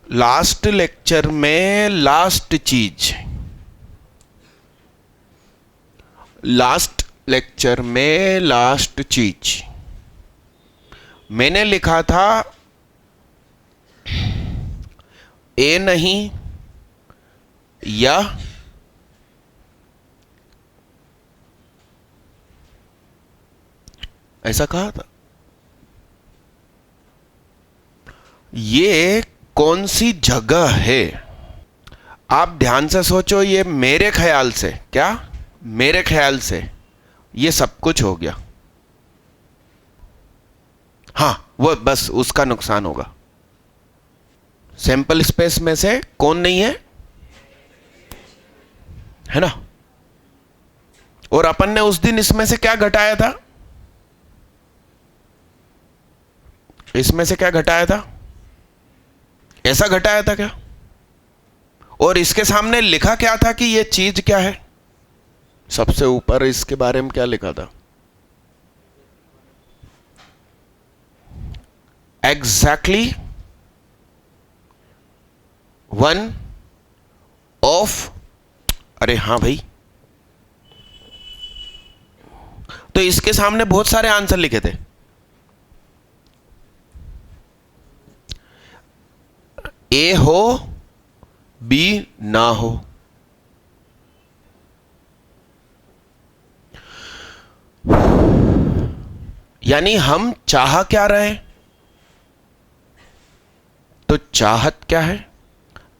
Last lecture में last चीज, last lecture में लास्ट चीज मैंने लिखा था ए नहीं या ऐसा कहा था। ये कौन सी जगह है? आप ध्यान से सोचो। ये मेरे ख्याल से, क्या मेरे ख्याल से ये सब कुछ हो गया। हाँ, वो बस उसका नुकसान होगा। सैंपल स्पेस में से कौन नहीं है, है ना? और अपन ने उस दिन इसमें से क्या घटाया था? इसमें से क्या घटाया था? ऐसा घटाया था क्या? और इसके सामने लिखा क्या था कि ये चीज क्या है? सबसे ऊपर इसके बारे में क्या लिखा था? एग्जैक्टली वन ऑफ, अरे हाँ भाई, तो इसके सामने बहुत सारे आंसर लिखे थे। ए हो बी ना हो, यानी हम चाह क्या रहे हैं? तो चाहत क्या है?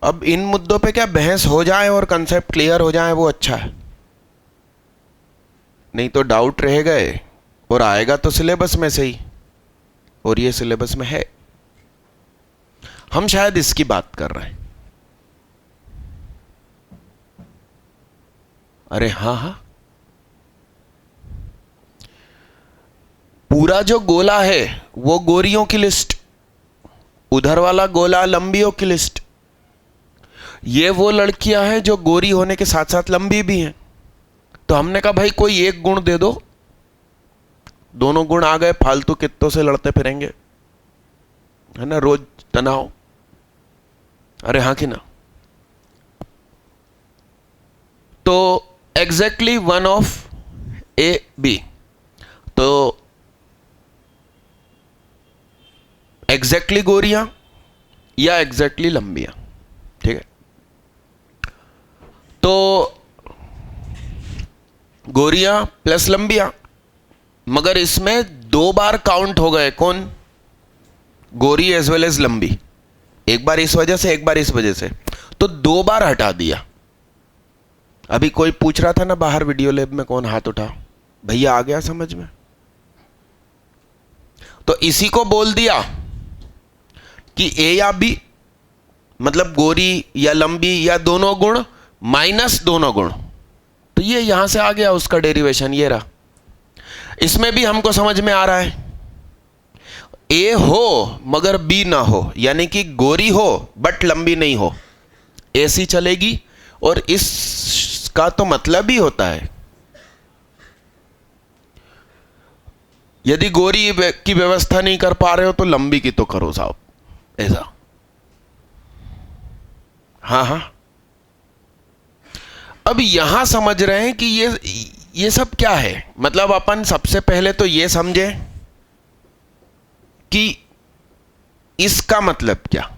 अब इन मुद्दों पे क्या बहस हो जाए और कंसेप्ट क्लियर हो जाए वो अच्छा है, नहीं तो डाउट रह गए और आएगा तो सिलेबस में से ही, और ये सिलेबस में है। हम शायद इसकी बात कर रहे हैं। अरे हाँ हाँ, पूरा जो गोला है वो गोरियों की लिस्ट, उधर वाला गोला लंबियों की लिस्ट। ये वो लड़कियां हैं जो गोरी होने के साथ साथ लंबी भी हैं। तो हमने कहा भाई कोई एक गुण दे दो, दोनों गुण आ गए, फालतू कित्तों से लड़ते फिरेंगे, है ना, रोज तनाव। अरे हाँ कि ना? तो exactly one of A B, तो एग्जैक्टली गोरियां या एग्जैक्टली लंबियां, ठीक है? तो गोरियां प्लस लंबियां, मगर इसमें दो बार काउंट हो गए। कौन? गोरी एज वेल एज लंबी। एक बार इस वजह से, एक बार इस वजह से, तो दो बार हटा दिया। अभी कोई पूछ रहा था ना बाहर वीडियो लैब में, कौन हाथ उठा? भैया आ गया समझ में? तो इसी को बोल दिया कि ए या बी मतलब गोरी या लंबी या दोनों गुण माइनस दोनों गुण। तो ये यहां से आ गया उसका डेरिवेशन, ये रहा। इसमें भी हमको समझ में आ रहा है, ए हो मगर बी ना हो, यानी कि गोरी हो बट लंबी नहीं हो, ऐसी चलेगी। और इसका तो मतलब ही होता है, यदि गोरी की व्यवस्था नहीं कर पा रहे हो तो लंबी की तो करो साहब, ऐसा। हाँ हाँ, अब यहां समझ रहे हैं कि ये सब क्या है। मतलब अपन सबसे पहले तो ये समझे कि इसका मतलब क्या,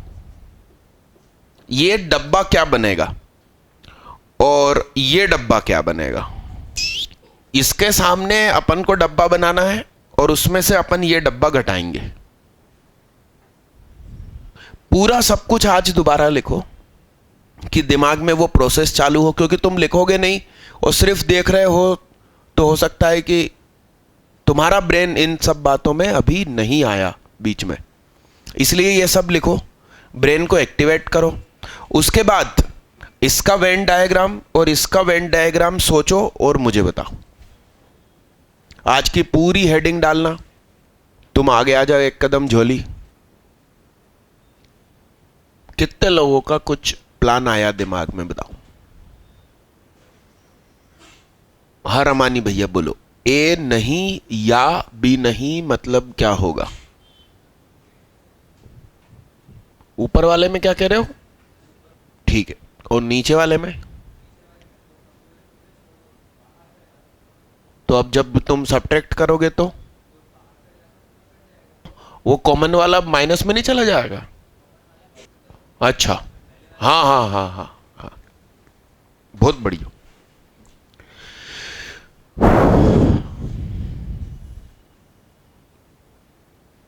ये डब्बा क्या बनेगा और ये डब्बा क्या बनेगा। इसके सामने अपन को डब्बा बनाना है और उसमें से अपन ये डब्बा घटाएंगे। पूरा सब कुछ आज दोबारा लिखो कि दिमाग में वो प्रोसेस चालू हो, क्योंकि तुम लिखोगे नहीं और सिर्फ देख रहे हो तो हो सकता है कि तुम्हारा ब्रेन इन सब बातों में अभी नहीं आया बीच में। इसलिए ये सब लिखो, ब्रेन को एक्टिवेट करो। उसके बाद इसका वेन डायग्राम और इसका वेन डायग्राम सोचो और मुझे बताओ। आज की पूरी हेडिंग डालना, तुम आगे आ जाओ एक कदम झोली। कितने लोगों का कुछ प्लान आया दिमाग में, बताओ। हाँ रमानी भैया बोलो, ए नहीं या बी नहीं मतलब क्या होगा? ऊपर वाले में क्या कह रहे हो? ठीक है, और नीचे वाले में? तो अब जब तुम सब्ट्रैक्ट करोगे तो वो कॉमन वाला माइनस में नहीं चला जाएगा? अच्छा, हाँ हाँ हाँ हाँ हाँ, बहुत बढ़िया।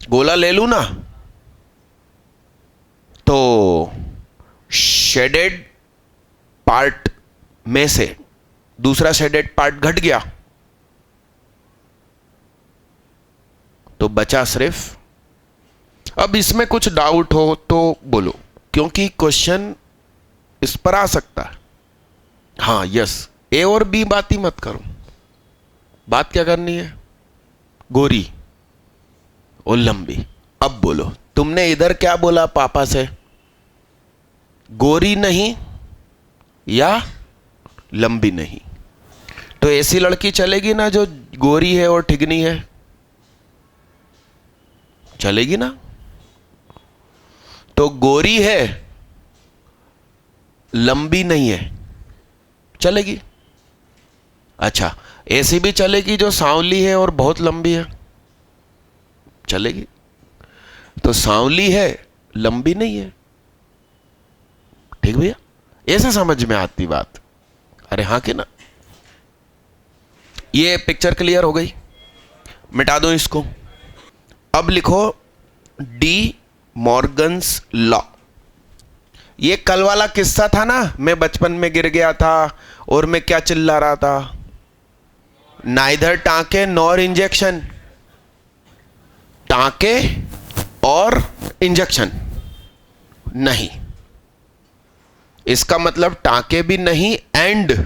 गोला ले लू ना, तो शेडेड पार्ट में से दूसरा शेडेड पार्ट घट गया, तो बचा सिर्फ। अब इसमें कुछ डाउट हो तो बोलो, क्योंकि क्वेश्चन इस पर आ सकता है। हाँ यस, ए और बी बात ही मत करो, बात क्या करनी है? गोरी और लंबी। अब बोलो, तुमने इधर क्या बोला पापा से? गोरी नहीं या लंबी नहीं? तो ऐसी लड़की चलेगी ना जो गोरी है और ठिगनी है? चलेगी ना? तो गोरी है, लंबी नहीं है, चलेगी? अच्छा, ऐसी भी चलेगी जो सांवली है और बहुत लंबी है? चलेगी? तो सांवली है, लंबी नहीं है। ठीक भैया, ऐसा समझ में आती बात? अरे हाँ कि ना? ये पिक्चर क्लियर हो गई? मिटा दो इसको। अब लिखो डी मॉर्गन्स लॉ। ये कल वाला किस्सा था ना, मैं बचपन में गिर गया था और मैं क्या चिल्ला रहा था? नाइदर टांके नॉर इंजेक्शन। टांके और इंजेक्शन नहीं, इसका मतलब टांके भी नहीं एंड।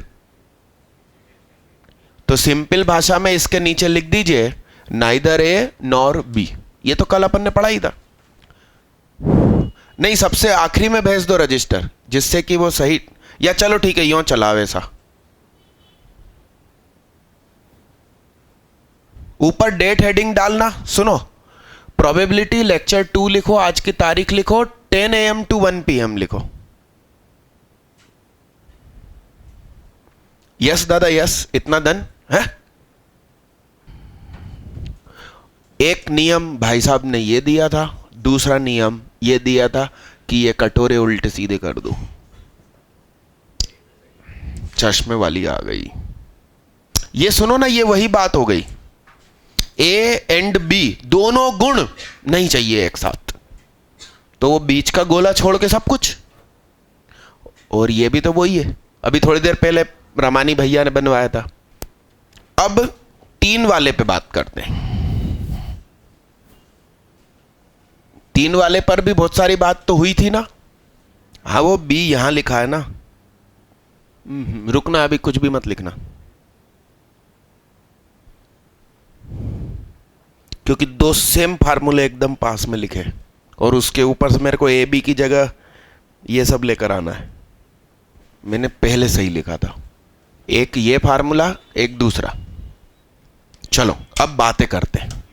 तो सिंपल भाषा में इसके नीचे लिख दीजिए नाइदर ए नॉर बी। ये तो कल अपन ने पढ़ा ही था। नहीं, सबसे आखिरी में भेज दो रजिस्टर, जिससे कि वो सही, या चलो ठीक है यूं चला वैसा। ऊपर डेट हेडिंग डालना। सुनो, प्रोबेबिलिटी लेक्चर 2 लिखो, आज की तारीख लिखो, 10 AM to 1 PM लिखो। यस दादा यस, इतना डन है। एक नियम भाई साहब ने ये दिया था, दूसरा नियम ये दिया था कि ये कटोरे उल्टे सीधे कर दो। चश्मे वाली आ गई। ये सुनो ना, ये वही बात हो गई, ए एंड बी दोनों गुण नहीं चाहिए एक साथ, तो वो बीच का गोला छोड़ के सब कुछ। और ये भी तो वही है, अभी थोड़ी देर पहले रामानी भैया ने बनवाया था। अब 3 वाले पे बात करते हैं। 3 वाले पर भी बहुत सारी बात तो हुई थी ना। हाँ, वो बी यहां लिखा है ना। रुकना, अभी कुछ भी मत लिखना, क्योंकि 2 सेम फार्मूले एकदम पास में लिखे, और उसके ऊपर से मेरे को ए बी की जगह ये सब लेकर आना है। मैंने पहले सही लिखा था, एक ये फार्मूला, एक दूसरा। चलो अब बातें करते हैं।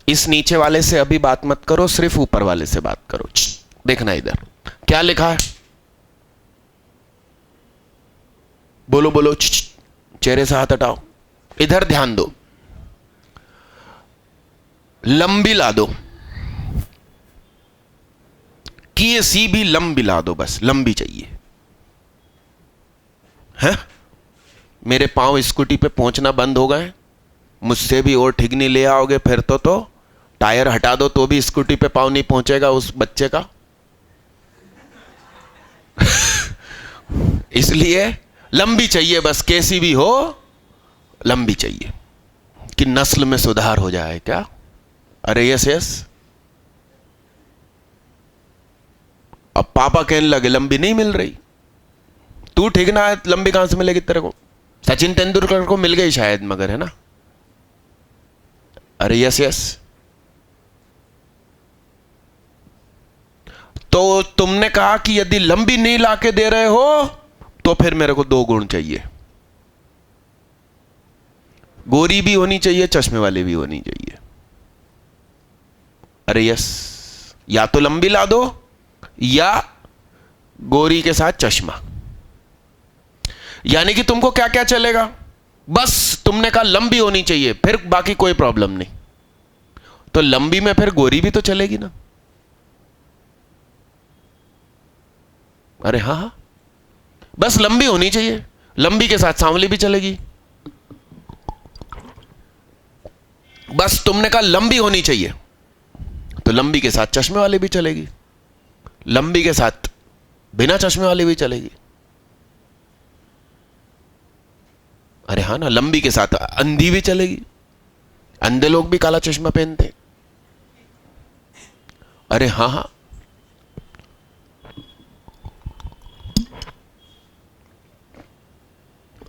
इस नीचे वाले से अभी बात मत करो, सिर्फ ऊपर वाले से बात करो। देखना इधर क्या लिखा है, बोलो बोलो, चेहरे से हाथ हटाओ, इधर ध्यान दो। लंबी ला दो, कि ये सी भी लंबी ला दो, बस लंबी चाहिए है। मेरे पांव स्कूटी पे पहुंचना बंद हो गए, मुझसे भी और ठिगनी ले आओगे फिर तो टायर हटा दो तो भी स्कूटी पे पांव नहीं पहुंचेगा उस बच्चे का। इसलिए लंबी चाहिए, बस कैसी भी हो लंबी चाहिए, कि नस्ल में सुधार हो जाए। क्या? अरे यस यस। अब पापा कहने लगे लंबी नहीं मिल रही, तू ठीक ना है, लंबी कहां से मिलेगी तेरे को? सचिन तेंदुलकर को मिल गई शायद, मगर है ना। अरे यस यस। तो तुमने कहा कि यदि लंबी नहीं लाके दे रहे हो तो फिर मेरे को 2 गुण चाहिए, गोरी भी होनी चाहिए, चश्मे वाली भी होनी चाहिए। अरे यस, या तो लंबी ला दो या गोरी के साथ चश्मा। यानी कि तुमको क्या क्या चलेगा, बस तुमने कहा लंबी होनी चाहिए, फिर बाकी कोई प्रॉब्लम नहीं। तो लंबी में फिर गोरी भी तो चलेगी ना। अरे हाँ हाँ, बस लंबी होनी चाहिए, लंबी के साथ सांवली भी चलेगी। बस तुमने कहा लंबी होनी चाहिए, तो लंबी के साथ चश्मे वाली भी चलेगी, लंबी के साथ बिना चश्मे वाली भी चलेगी। अरे हाँ ना, लंबी के साथ अंधी भी चलेगी, अंधे लोग भी काला चश्मा पहनते। अरे हाँ हाँ,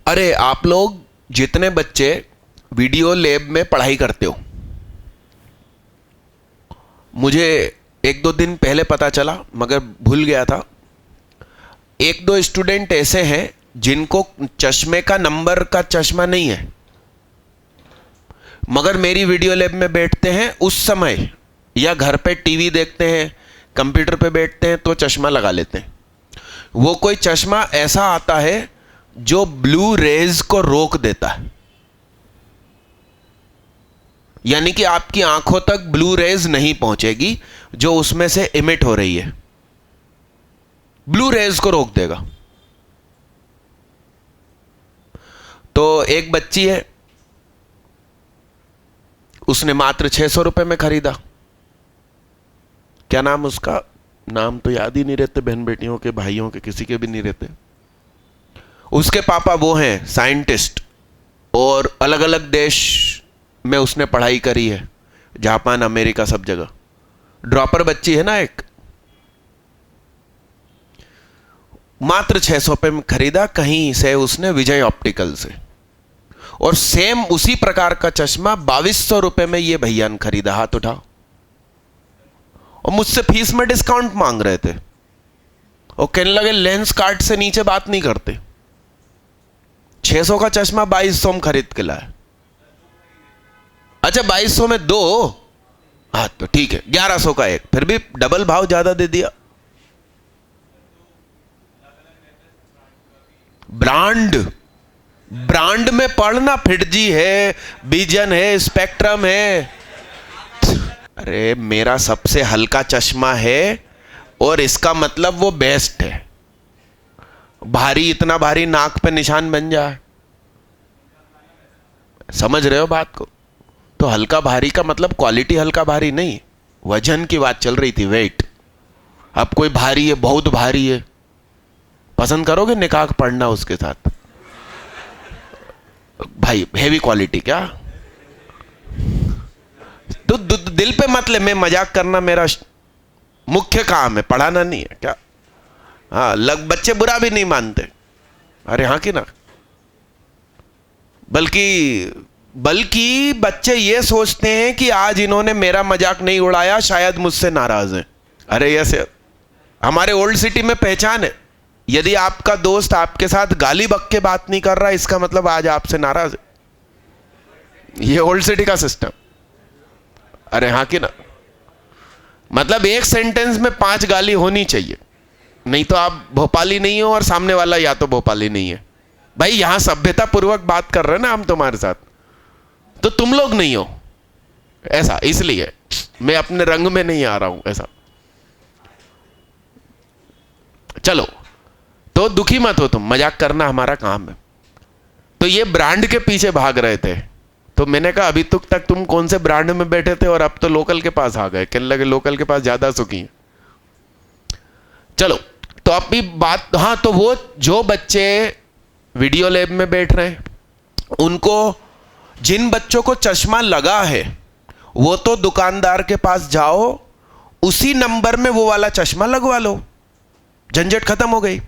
अरे आप लोग जितने बच्चे वीडियो लैब में पढ़ाई करते हो, मुझे एक दो दिन पहले पता चला मगर भूल गया था, एक दो स्टूडेंट ऐसे हैं जिनको चश्मे का नंबर का चश्मा नहीं है, मगर मेरी वीडियो लैब में बैठते हैं उस समय, या घर पे टीवी देखते हैं, कंप्यूटर पे बैठते हैं तो चश्मा लगा लेते हैं। वो कोई चश्मा ऐसा आता है जो ब्लू रेज को रोक देता है, यानी कि आपकी आंखों तक ब्लू रेज नहीं पहुंचेगी जो उसमें से इमिट हो रही है, ब्लू रेज को रोक देगा। तो एक बच्ची है, उसने मात्र 600 रुपए में खरीदा। क्या नाम उसका, नाम तो याद ही नहीं रहते, बहन बेटियों के, भाइयों के, किसी के भी नहीं रहते। उसके पापा वो हैं साइंटिस्ट, और अलग अलग देश में उसने पढ़ाई करी है, जापान, अमेरिका, सब जगह। ड्रॉपर बच्ची है ना एक, मात्र 600 रुपए में खरीदा कहीं से उसने, विजय ऑप्टिकल से। और सेम उसी प्रकार का चश्मा 2200 रुपए में ये भैया ने खरीदा। हाथ उठाओ। और मुझसे फीस में डिस्काउंट मांग रहे थे, और कहने लगे लेंस कार्ड से नीचे बात नहीं करते। 600 का चश्मा 2200 में खरीद के लाया। अच्छा 2200 में दो, हाँ तो ठीक है, 1100 का एक, फिर भी डबल भाव ज्यादा दे दिया। ब्रांड, ब्रांड में पढ़ना, फिटजी है, विजन है, स्पेक्ट्रम है। अरे मेरा सबसे हल्का चश्मा है और इसका मतलब वो बेस्ट है। भारी, इतना भारी नाक पे निशान बन जाए, समझ रहे हो बात को? तो हल्का भारी का मतलब क्वालिटी हल्का भारी नहीं, वजन की बात चल रही थी, वेट। अब कोई भारी है, बहुत भारी है, पसंद करोगे निकाह पढ़ना उसके साथ? भाई हेवी क्वालिटी क्या? तो दिल पे मत ले, मैं मजाक करना मेरा मुख्य काम है, पढ़ाना नहीं है क्या? हाँ, बच्चे बुरा भी नहीं मानते। अरे हाँ कि ना? बल्कि बच्चे ये सोचते हैं कि आज इन्होंने मेरा मजाक नहीं उड़ाया, शायद मुझसे नाराज हैं। अरे ऐसे हमारे ओल्ड सिटी में पहचान है, यदि आपका दोस्त आपके साथ गाली बक के बात नहीं कर रहा, इसका मतलब आज आपसे नाराज है। ये ओल्ड सिटी का सिस्टम। अरे हाँ कि ना? मतलब एक सेंटेंस में 5 गाली होनी चाहिए, नहीं तो आप भोपाली नहीं हो और सामने वाला या तो भोपाली नहीं है। भाई यहां सभ्यता पूर्वक बात कर रहे हैं ना हम तुम्हारे साथ, तो तुम लोग नहीं हो ऐसा, इसलिए मैं अपने रंग में नहीं आ रहा हूं ऐसा। चलो, तो दुखी मत हो तुम, मजाक करना हमारा काम है। तो ये ब्रांड के पीछे भाग रहे थे, तो मैंने कहा अभी तक तुम कौन से ब्रांड में बैठे थे और अब तो लोकल के पास आ गए। कहने लगे लोकल के पास ज्यादा सुखी है। चलो, तो अभी बात, हाँ, तो वो जो बच्चे वीडियो लैब में बैठ रहे हैं, उनको, जिन बच्चों को चश्मा लगा है, वो तो दुकानदार के पास जाओ, उसी नंबर में वो वाला चश्मा लगवा लो, झंझट खत्म हो गई।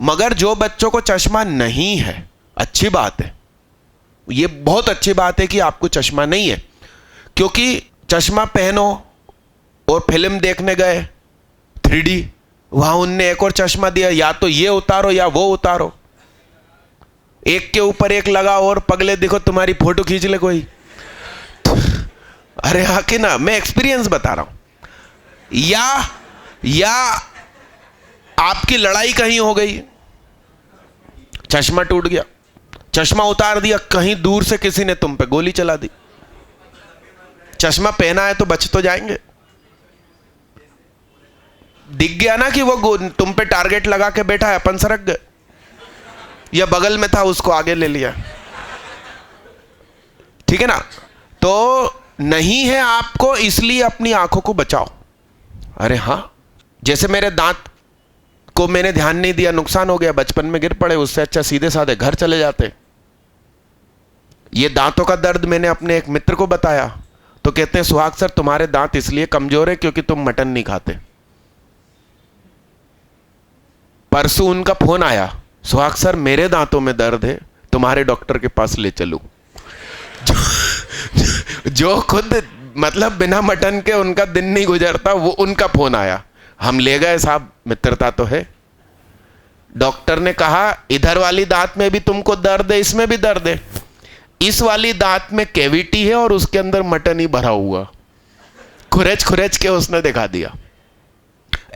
मगर जो बच्चों को चश्मा नहीं है, अच्छी बात है, ये बहुत अच्छी बात है कि आपको चश्मा नहीं है, क्योंकि चश्मा पहनो और फिल्म देखने गए 3D, वहां उनने एक और चश्मा दिया, या तो ये उतारो या वो उतारो, एक के ऊपर एक लगा और पगले देखो तुम्हारी फोटो खींच ले कोई। अरे हाँ कि ना? मैं एक्सपीरियंस बता रहा हूं। या आपकी लड़ाई कहीं हो गई, चश्मा टूट गया, चश्मा उतार दिया, कहीं दूर से किसी ने तुम पे गोली चला दी, चश्मा पहना है तो बच तो जाएंगे। दिख गया ना कि वो तुम पे टारगेट लगा के बैठा है, अपन सरक गए, या बगल में था उसको आगे ले लिया, ठीक है ना। तो नहीं है आपको, इसलिए अपनी आंखों को बचाओ। अरे हां, जैसे मेरे दांत को मैंने ध्यान नहीं दिया, नुकसान हो गया, बचपन में गिर पड़े, उससे अच्छा सीधे साधे घर चले जाते। ये दांतों का दर्द मैंने अपने एक मित्र को बताया तो कहते हैं सुहाग सर तुम्हारे दांत इसलिए कमजोर है क्योंकि तुम मटन नहीं खाते। परसों उनका फोन आया, सुहाग सर मेरे दांतों में दर्द है, तुम्हारे डॉक्टर के पास ले चलूं। जो खुद मतलब बिना मटन के उनका दिन नहीं गुजरता, वो उनका फोन आया, हम ले गए साहब, मित्रता तो है। डॉक्टर ने कहा इधर वाली दांत में भी तुमको दर्द है, इसमें भी दर्द है, इस वाली दांत में कैविटी है और उसके अंदर मटन ही भरा हुआ। खुरेच खुरेच के उसने दिखा दिया,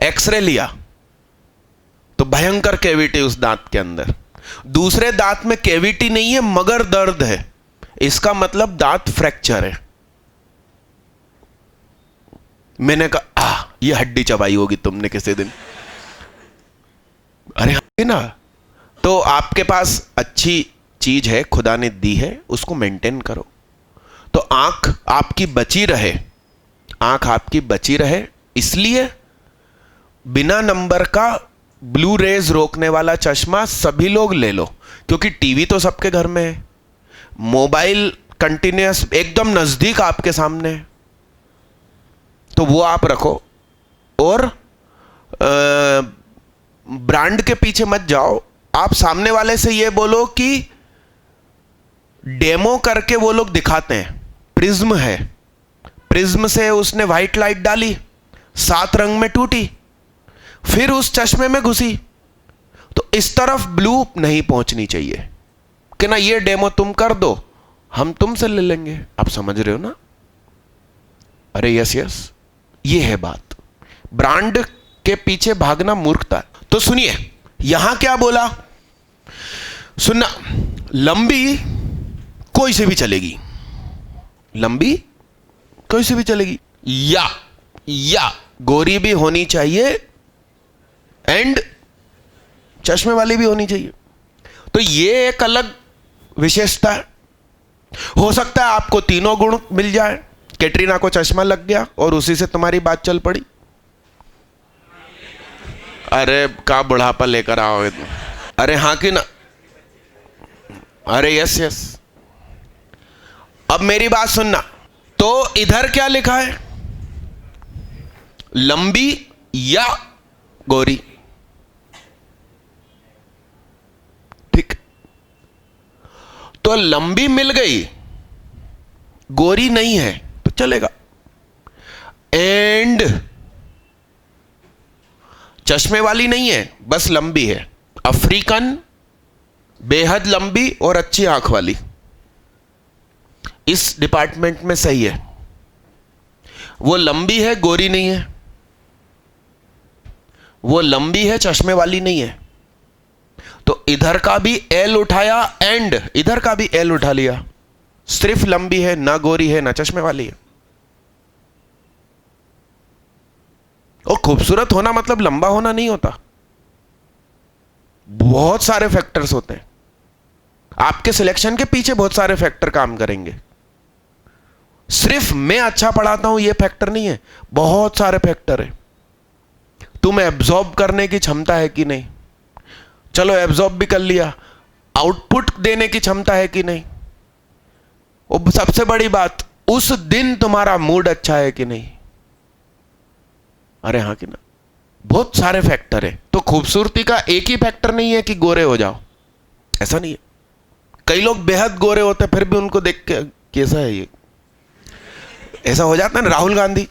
एक्सरे लिया तो भयंकर कैविटी उस दांत के अंदर। दूसरे दांत में कैविटी नहीं है मगर दर्द है, इसका मतलब दांत फ्रैक्चर है। मैंने कहा ये हड्डी चबाई होगी तुमने किसी दिन। अरे हाँ ना, तो आपके पास अच्छी चीज है खुदा ने दी है, उसको मेंटेन करो। तो आंख आपकी बची रहे, आंख आपकी बची रहे, इसलिए बिना नंबर का ब्लू रेज रोकने वाला चश्मा सभी लोग ले लो, क्योंकि टीवी तो सबके घर में है, मोबाइल कंटिन्यूअस एकदम नजदीक आपके सामने है, तो वो आप रखो। और ब्रांड के पीछे मत जाओ, आप सामने वाले से ये बोलो कि डेमो करके वो लोग दिखाते हैं, प्रिज्म है, प्रिज्म से उसने व्हाइट लाइट डाली, 7 रंग में टूटी, फिर उस चश्मे में घुसी, तो इस तरफ ब्लू नहीं पहुंचनी चाहिए कि ना ये डेमो तुम कर दो हम तुमसे ले लेंगे। आप समझ रहे हो ना? अरे यस यस, ये है बात, ब्रांड के पीछे भागना मूर्खता। तो सुनिए यहां क्या बोला, सुनना, लंबी कोई से भी चलेगी, लंबी कोई से भी चलेगी, या गोरी भी होनी चाहिए एंड चश्मे वाली भी होनी चाहिए। तो ये एक अलग विशेषता है। हो सकता है आपको तीनों गुण मिल जाए, कैटरीना को चश्मा लग गया और उसी से तुम्हारी बात चल पड़ी। अरे का बुढ़ापा लेकर आओगे तुम, अरे हाँ कि ना, अरे यस यस। अब मेरी बात सुनना, तो इधर क्या लिखा है, लंबी या गोरी, ठीक। तो लंबी मिल गई, गोरी नहीं है तो चलेगा, एंड चश्मे वाली नहीं है बस लंबी है, अफ्रीकन, बेहद लंबी और अच्छी आंख वाली, इस डिपार्टमेंट में सही है। वो लंबी है गोरी नहीं है, वो लंबी है चश्मे वाली नहीं है, तो इधर का भी एल उठाया एंड इधर का भी एल उठा लिया, सिर्फ लंबी है, ना गोरी है ना चश्मे वाली है। और खूबसूरत होना मतलब लंबा होना नहीं होता, बहुत सारे फैक्टर्स होते हैं, आपके सिलेक्शन के पीछे बहुत सारे फैक्टर काम करेंगे। सिर्फ मैं अच्छा पढ़ाता हूं ये फैक्टर नहीं है, बहुत सारे फैक्टर है। तुम एब्जॉर्ब करने की क्षमता है कि नहीं, चलो एब्जॉर्ब भी कर लिया, आउटपुट देने की क्षमता है कि नहीं, और सबसे बड़ी बात उस दिन तुम्हारा मूड अच्छा है कि नहीं। अरे हाँ कि ना, बहुत सारे फैक्टर है। तो खूबसूरती का एक ही फैक्टर नहीं है कि गोरे हो जाओ, ऐसा नहीं है। कई लोग बेहद गोरे होते फिर भी उनको देख के कैसा है ये, ऐसा हो जाता है ना, राहुल गांधी,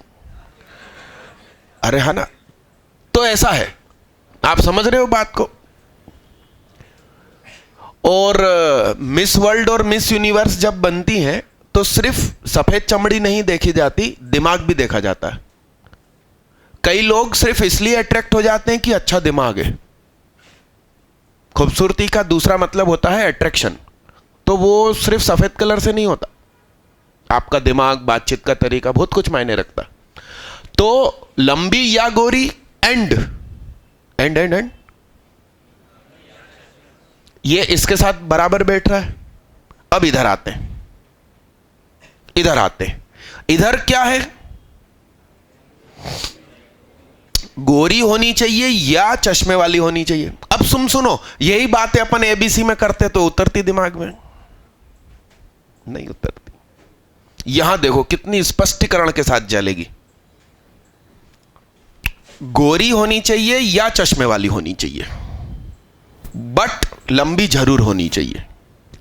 अरे हाँ ना। तो ऐसा है, आप समझ रहे हो बात को। और मिस वर्ल्ड और मिस यूनिवर्स जब बनती हैं तो सिर्फ सफेद चमड़ी नहीं देखी जाती, दिमाग भी देखा जाता है। कई लोग सिर्फ इसलिए अट्रैक्ट हो जाते हैं कि अच्छा दिमाग है। खूबसूरती का दूसरा मतलब होता है अट्रैक्शन, तो वो सिर्फ सफेद कलर से नहीं होता। आपका दिमाग, बातचीत का तरीका बहुत कुछ मायने रखता। तो लंबी या गोरी, एंड एंड एंड एंड ये इसके साथ बराबर बैठ रहा है। अब इधर आते हैं, इधर आते हैं। इधर क्या है? गोरी होनी चाहिए या चश्मे वाली होनी चाहिए? अब सुनो, यही बातें अपन एबीसी में करते तो उतरती दिमाग में? नहीं उतरती। यहां देखो कितनी स्पष्टीकरण के साथ चलेगी। गोरी होनी चाहिए या चश्मे वाली होनी चाहिए, बट लंबी जरूर होनी चाहिए।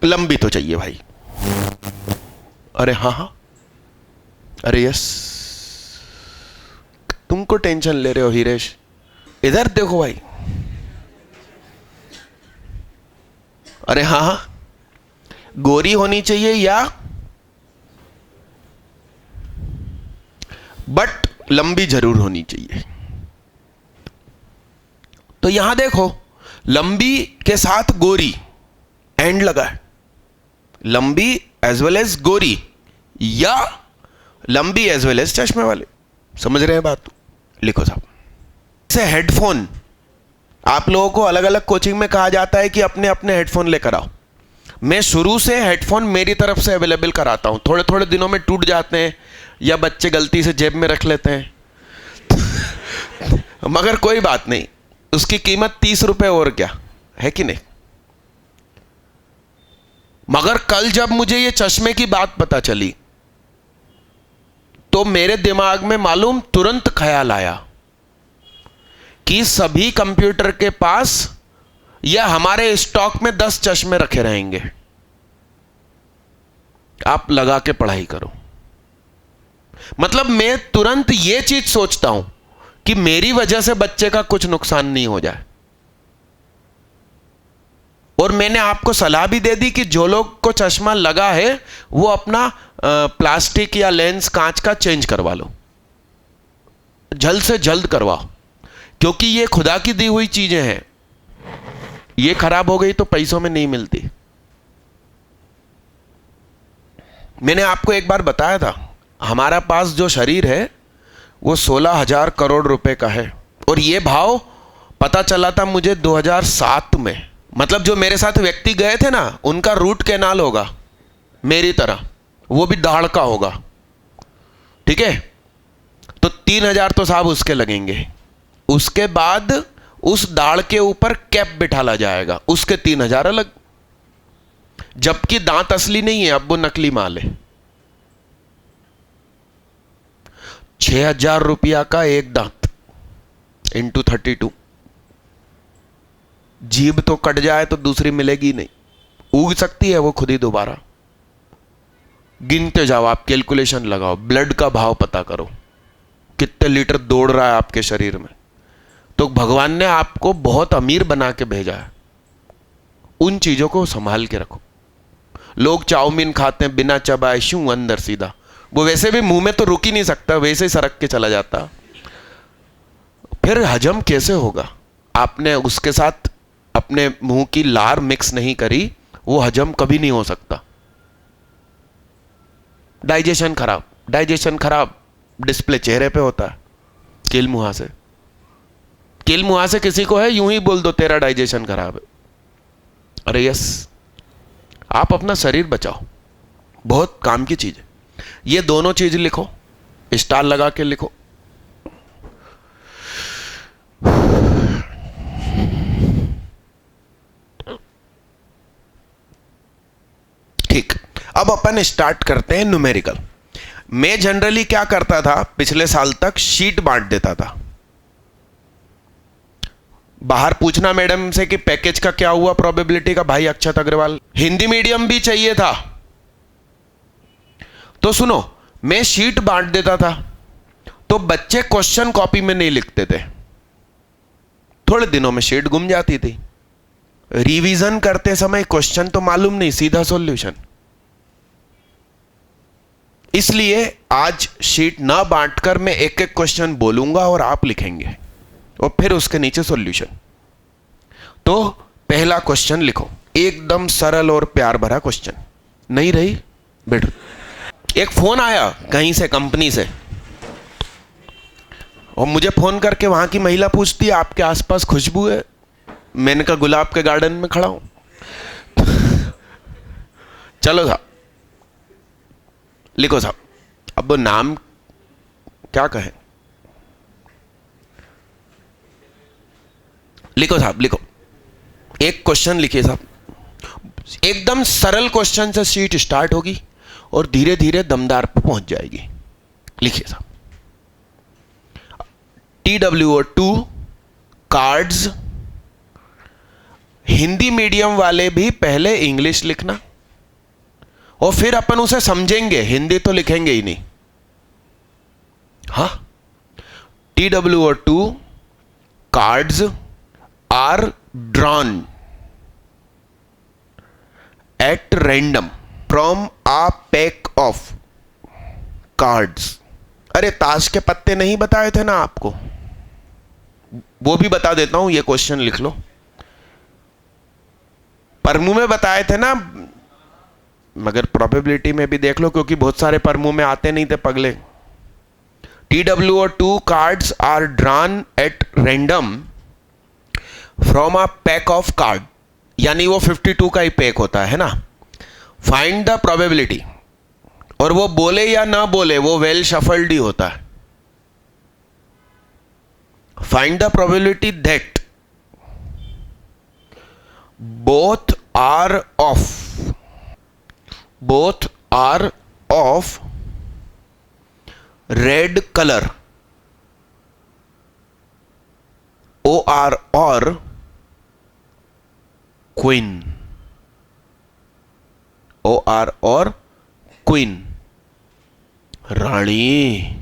लंबी तो चाहिए भाई। अरे हाँ, अरे यस, तुमको टेंशन ले रहे हो हिरेश। इधर देखो भाई। अरे हाँ, गोरी होनी चाहिए या, बट लंबी जरूर होनी चाहिए। तो यहां देखो, लंबी के साथ गोरी, एंड लगा है। लंबी एज वेल एज गोरी या लंबी एज वेल एज चश्मे वाले। समझ रहे हैं बात? लिखो साहब। जैसे हेडफोन, आप लोगों को अलग अलग कोचिंग में कहा जाता है कि अपने अपने हेडफोन लेकर आओ। मैं शुरू से हेडफोन मेरी तरफ से अवेलेबल कराता हूं। थोड़े थोड़े दिनों में टूट जाते हैं या बच्चे गलती से जेब में रख लेते हैं मगर कोई बात नहीं, उसकी कीमत 30 रुपए और क्या है कि नहीं। मगर कल जब मुझे ये चश्मे की बात पता चली तो मेरे दिमाग में मालूम तुरंत ख्याल आया कि सभी कंप्यूटर के पास या हमारे स्टॉक में 10 चश्मे रखे रहेंगे, आप लगा के पढ़ाई करो। मतलब मैं तुरंत ये चीज सोचता हूं कि मेरी वजह से बच्चे का कुछ नुकसान नहीं हो जाए। और मैंने आपको सलाह भी दे दी कि जो लोग को चश्मा लगा है वो अपना प्लास्टिक या लेंस कांच का चेंज करवा लो, जल्द से जल्द करवाओ, क्योंकि ये खुदा की दी हुई चीजें हैं। ये खराब हो गई तो पैसों में नहीं मिलती। मैंने आपको एक बार बताया था, हमारा पास जो शरीर है वो 16,000 करोड़ रुपए का है। और ये भाव पता चला था मुझे 2007 में। मतलब जो मेरे साथ व्यक्ति गए थे ना, उनका रूट कैनाल होगा मेरी तरह, वो भी दाढ़ का होगा, ठीक है। तो 3,000 तो साहब उसके लगेंगे। उसके बाद उस दाढ़ के ऊपर कैप बिठाला जाएगा, उसके 3,000 अलग। जबकि दांत असली नहीं है, अब वो नकली माल है। 6,000 रुपया का एक दांत इंटू 32। जीभ तो कट जाए तो दूसरी मिलेगी नहीं, उग सकती है वो खुद ही दोबारा। गिनते जाओ, आप कैलकुलेशन लगाओ, ब्लड का भाव पता करो कितने लीटर दौड़ रहा है आपके शरीर में। तो भगवान ने आपको बहुत अमीर बना के भेजा है। उन चीजों को संभाल के रखो। लोग चाउमीन खाते हैं बिना चबाए, शू अंदर सीधा, वो वैसे भी मुंह में तो रुक ही नहीं सकता, वैसे ही सरक के चला जाता। फिर हजम कैसे होगा? आपने उसके साथ अपने मुंह की लार मिक्स नहीं करी, वो हजम कभी नहीं हो सकता। डाइजेशन खराब, डाइजेशन खराब डिस्प्ले चेहरे पे होता है, कील मुहासे। कील मुहासे किसी को है, यूं ही बोल दो तेरा डाइजेशन खराब है। अरे यस, आप अपना शरीर बचाओ, बहुत काम की चीज है। ये दोनों चीज लिखो, स्टार लगा के लिखो। ठीक, अब अपन स्टार्ट करते हैं न्यूमेरिकल। मैं जनरली क्या करता था, पिछले साल तक शीट बांट देता था। बाहर पूछना मैडम से कि पैकेज का क्या हुआ प्रोबेबिलिटी का, भाई अक्षत अग्रवाल। हिंदी मीडियम भी चाहिए था तो सुनो, मैं शीट बांट देता था तो बच्चे क्वेश्चन कॉपी में नहीं लिखते थे। थोड़े दिनों में शीट गुम जाती थी। रिवीजन करते समय क्वेश्चन तो मालूम नहीं, सीधा सॉल्यूशन। इसलिए आज शीट ना बांटकर मैं एक एक क्वेश्चन बोलूंगा और आप लिखेंगे और फिर उसके नीचे सॉल्यूशन। तो पहला क्वेश्चन लिखो, एकदम सरल और प्यार भरा क्वेश्चन। नहीं रही बैठ। एक फोन आया कहीं से, कंपनी से, और मुझे फोन करके वहां की महिला पूछती है आपके आसपास खुशबू है? मैंने कहा गुलाब के गार्डन में खड़ा हूं। चलो साहब लिखो साहब, अब नाम क्या कहें? लिखो साहब, लिखो, एक क्वेश्चन लिखिए साहब। एकदम सरल क्वेश्चन से शीट स्टार्ट होगी और धीरे धीरे दमदार पर पहुंच जाएगी। लिखिए साहब, TWO2 कार्ड्स। हिंदी मीडियम वाले भी पहले इंग्लिश लिखना और फिर अपन उसे समझेंगे, हिंदी तो लिखेंगे ही नहीं। हा, TWO2 cards are drawn at random from a pack of cards. अरे ताश के पत्ते नहीं बताए थे ना आपको, वो भी बता देता हूं, ये क्वेश्चन लिख लो। परमू में बताए थे ना, मगर प्रोबेबिलिटी में भी देख लो, क्योंकि बहुत सारे परमू में आते नहीं थे पगले। TWO2 cards are drawn at random from a pack of card, यानी वो 52 का ही पैक होता है ना। फाइंड द प्रोबेबिलिटी, और वो बोले या ना बोले वो वेल शफल्ड ही होता है। Find the probability that both are of red colour OR और क्वीन। OR और क्वीन, रानी।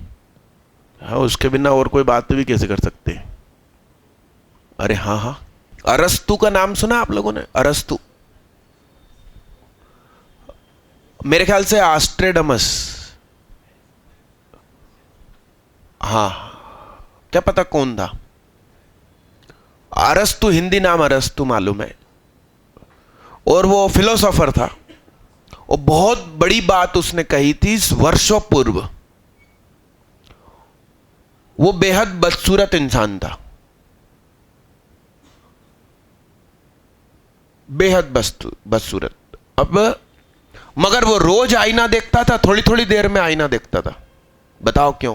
हाँ, उसके बिना और कोई बात भी कैसे कर सकते हैं? अरे हाँ हाँ, अरस्तु का नाम सुना आप लोगों ने? अरस्तु, मेरे ख्याल से आस्ट्रेडमस। हाँ, क्या पता कौन था। अरस्तु, हिंदी नाम अरस्तु मालूम है, और वो फिलोसोफर था। और बहुत बड़ी बात उसने कही थी वर्षों पूर्व। वो बेहद बदसूरत इंसान था, बेहद बदसूरत। अब मगर वो रोज आईना देखता था, थोड़ी थोड़ी देर में आईना देखता था। बताओ क्यों?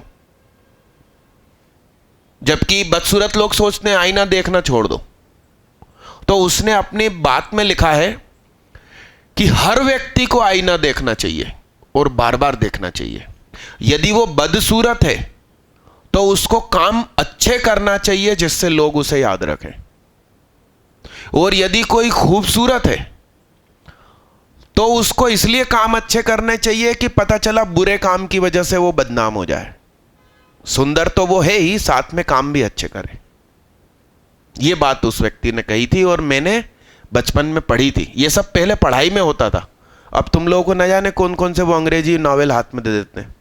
जबकि बदसूरत लोग सोचते हैं आईना देखना छोड़ दो। तो उसने अपनी बात में लिखा है कि हर व्यक्ति को आईना देखना चाहिए और बार बार देखना चाहिए। यदि वो बदसूरत है तो उसको काम अच्छे करना चाहिए जिससे लोग उसे याद रखें, और यदि कोई खूबसूरत है तो उसको इसलिए काम अच्छे करने चाहिए कि पता चला बुरे काम की वजह से वो बदनाम हो जाए। सुंदर तो वो है ही, साथ में काम भी अच्छे करे। ये बात उस व्यक्ति ने कही थी और मैंने बचपन में पढ़ी थी। ये सब पहले पढ़ाई में होता था, अब तुम लोगों को न जाने कौन कौन से वो अंग्रेजी नॉवेल हाथ में दे देते हैं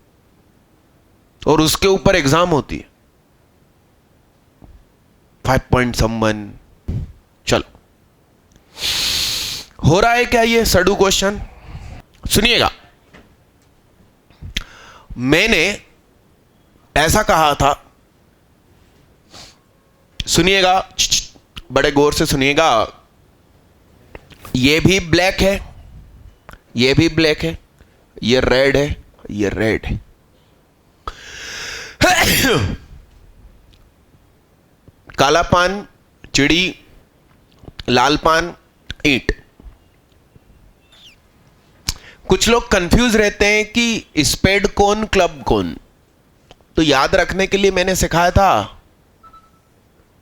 और उसके ऊपर एग्जाम होती है। 5 पॉइंट समवन। चलो, हो रहा है क्या ये सडू क्वेश्चन? सुनिएगा, मैंने ऐसा कहा था, सुनिएगा, बड़े गौर से सुनिएगा। ये भी ब्लैक है, ये भी ब्लैक है, ये रेड है, ये रेड है। काला पान चिड़ी, लाल पान ईंट। कुछ लोग कंफ्यूज रहते हैं कि स्पेड कौन क्लब कौन। तो याद रखने के लिए मैंने सिखाया था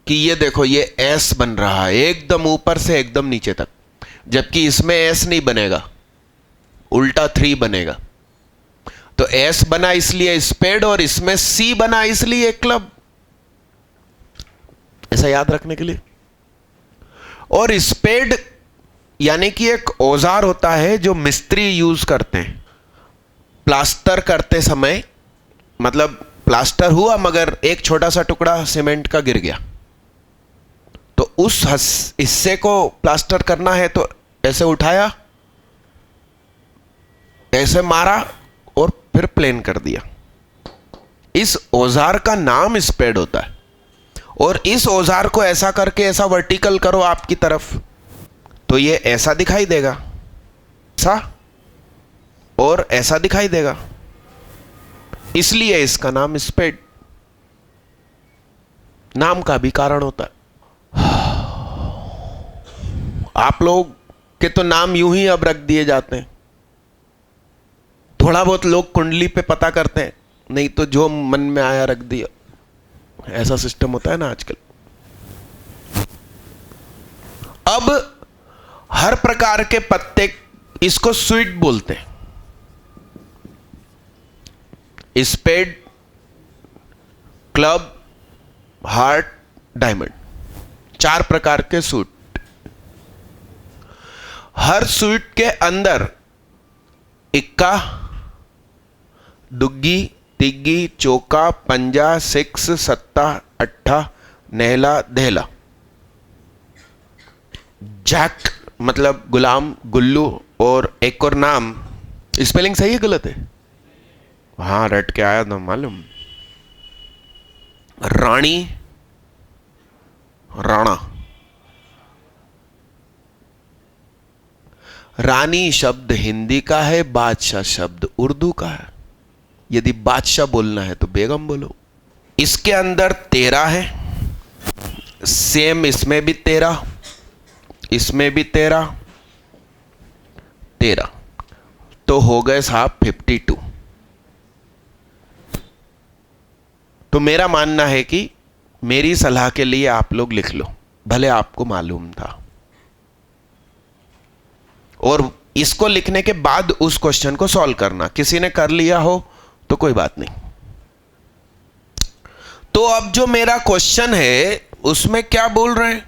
कि ये देखो, ये एस बन रहा है एकदम ऊपर से एकदम नीचे तक, जबकि इसमें एस नहीं बनेगा, उल्टा 3 बनेगा। तो एस बना इसलिए स्पेड और इसमें सी बना इसलिए क्लब। ऐसा याद रखने के लिए। और स्पेड यानी कि एक औजार होता है जो मिस्त्री यूज करते हैं। प्लास्टर करते समय, मतलब प्लास्टर हुआ मगर एक छोटा सा टुकड़ा सीमेंट का गिर गया, तो उस हिस्से को प्लास्टर करना है तो ऐसे उठाया, ऐसे मारा और फिर प्लेन कर दिया। इस औजार का नाम स्पेड होता है। और इस औजार को ऐसा करके ऐसा वर्टिकल करो आपकी तरफ, तो ये ऐसा दिखाई देगा, ऐसा और ऐसा दिखाई देगा, इसलिए इसका नाम स्पेड। नाम का भी कारण होता है। आप लोग के तो नाम यूं ही अब रख दिए जाते हैं। थोड़ा बहुत लोग कुंडली पे पता करते हैं, नहीं तो जो मन में आया रख दिया, ऐसा सिस्टम होता है ना आजकल। अब हर प्रकार के पत्ते, इसको स्वीट बोलते हैं। स्पेड, क्लब, हार्ट, डायमंड, 4 प्रकार के सूट। हर सूट के अंदर इक्का, दुग्गी, तिग्गी, चौका, पंजा, 6, सत्ता, अट्ठा, नहला, दहला, जैक मतलब गुलाम, गुल्लू, और एक और नाम, स्पेलिंग सही है गलत है? हाँ, रट के आया था मालूम। रानी, राणा। रानी शब्द हिंदी का है, बादशाह शब्द उर्दू का है। यदि बादशाह बोलना है तो बेगम बोलो। इसके अंदर 13 है, सेम इसमें भी 13, इसमें भी 13, 13, तो हो गए साहब 52। तो मेरा मानना है कि मेरी सलाह के लिए आप लोग लिख लो, भले आपको मालूम था, और इसको लिखने के बाद उस क्वेश्चन को सॉल्व करना। किसी ने कर लिया हो तो कोई बात नहीं। तो अब जो मेरा क्वेश्चन है उसमें क्या बोल रहे हैं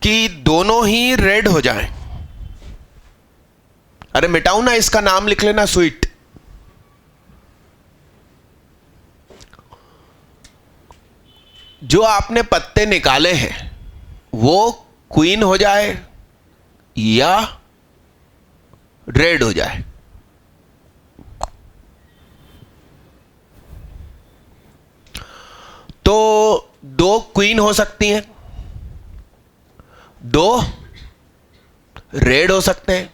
कि दोनों ही रेड हो जाएं। अरे मिटाऊ ना, इसका नाम लिख लेना स्वीट। जो आपने पत्ते निकाले हैं वो क्वीन हो जाए या रेड हो जाए। तो 2 क्वीन हो सकती हैं, 2 रेड हो सकते हैं,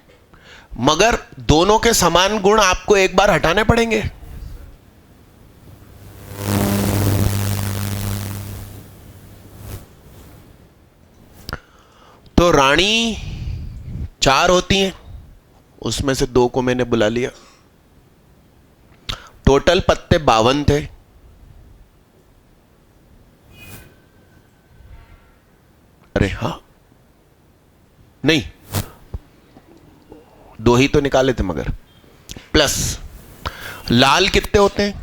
मगर दोनों के समान गुण आपको एक बार हटाने पड़ेंगे। तो रानी 4 होती हैं, उसमें से 2 को मैंने बुला लिया। टोटल पत्ते 52 थे। अरे हाँ, नहीं, 2 ही तो निकाले थे, मगर प्लस लाल कितने होते हैं?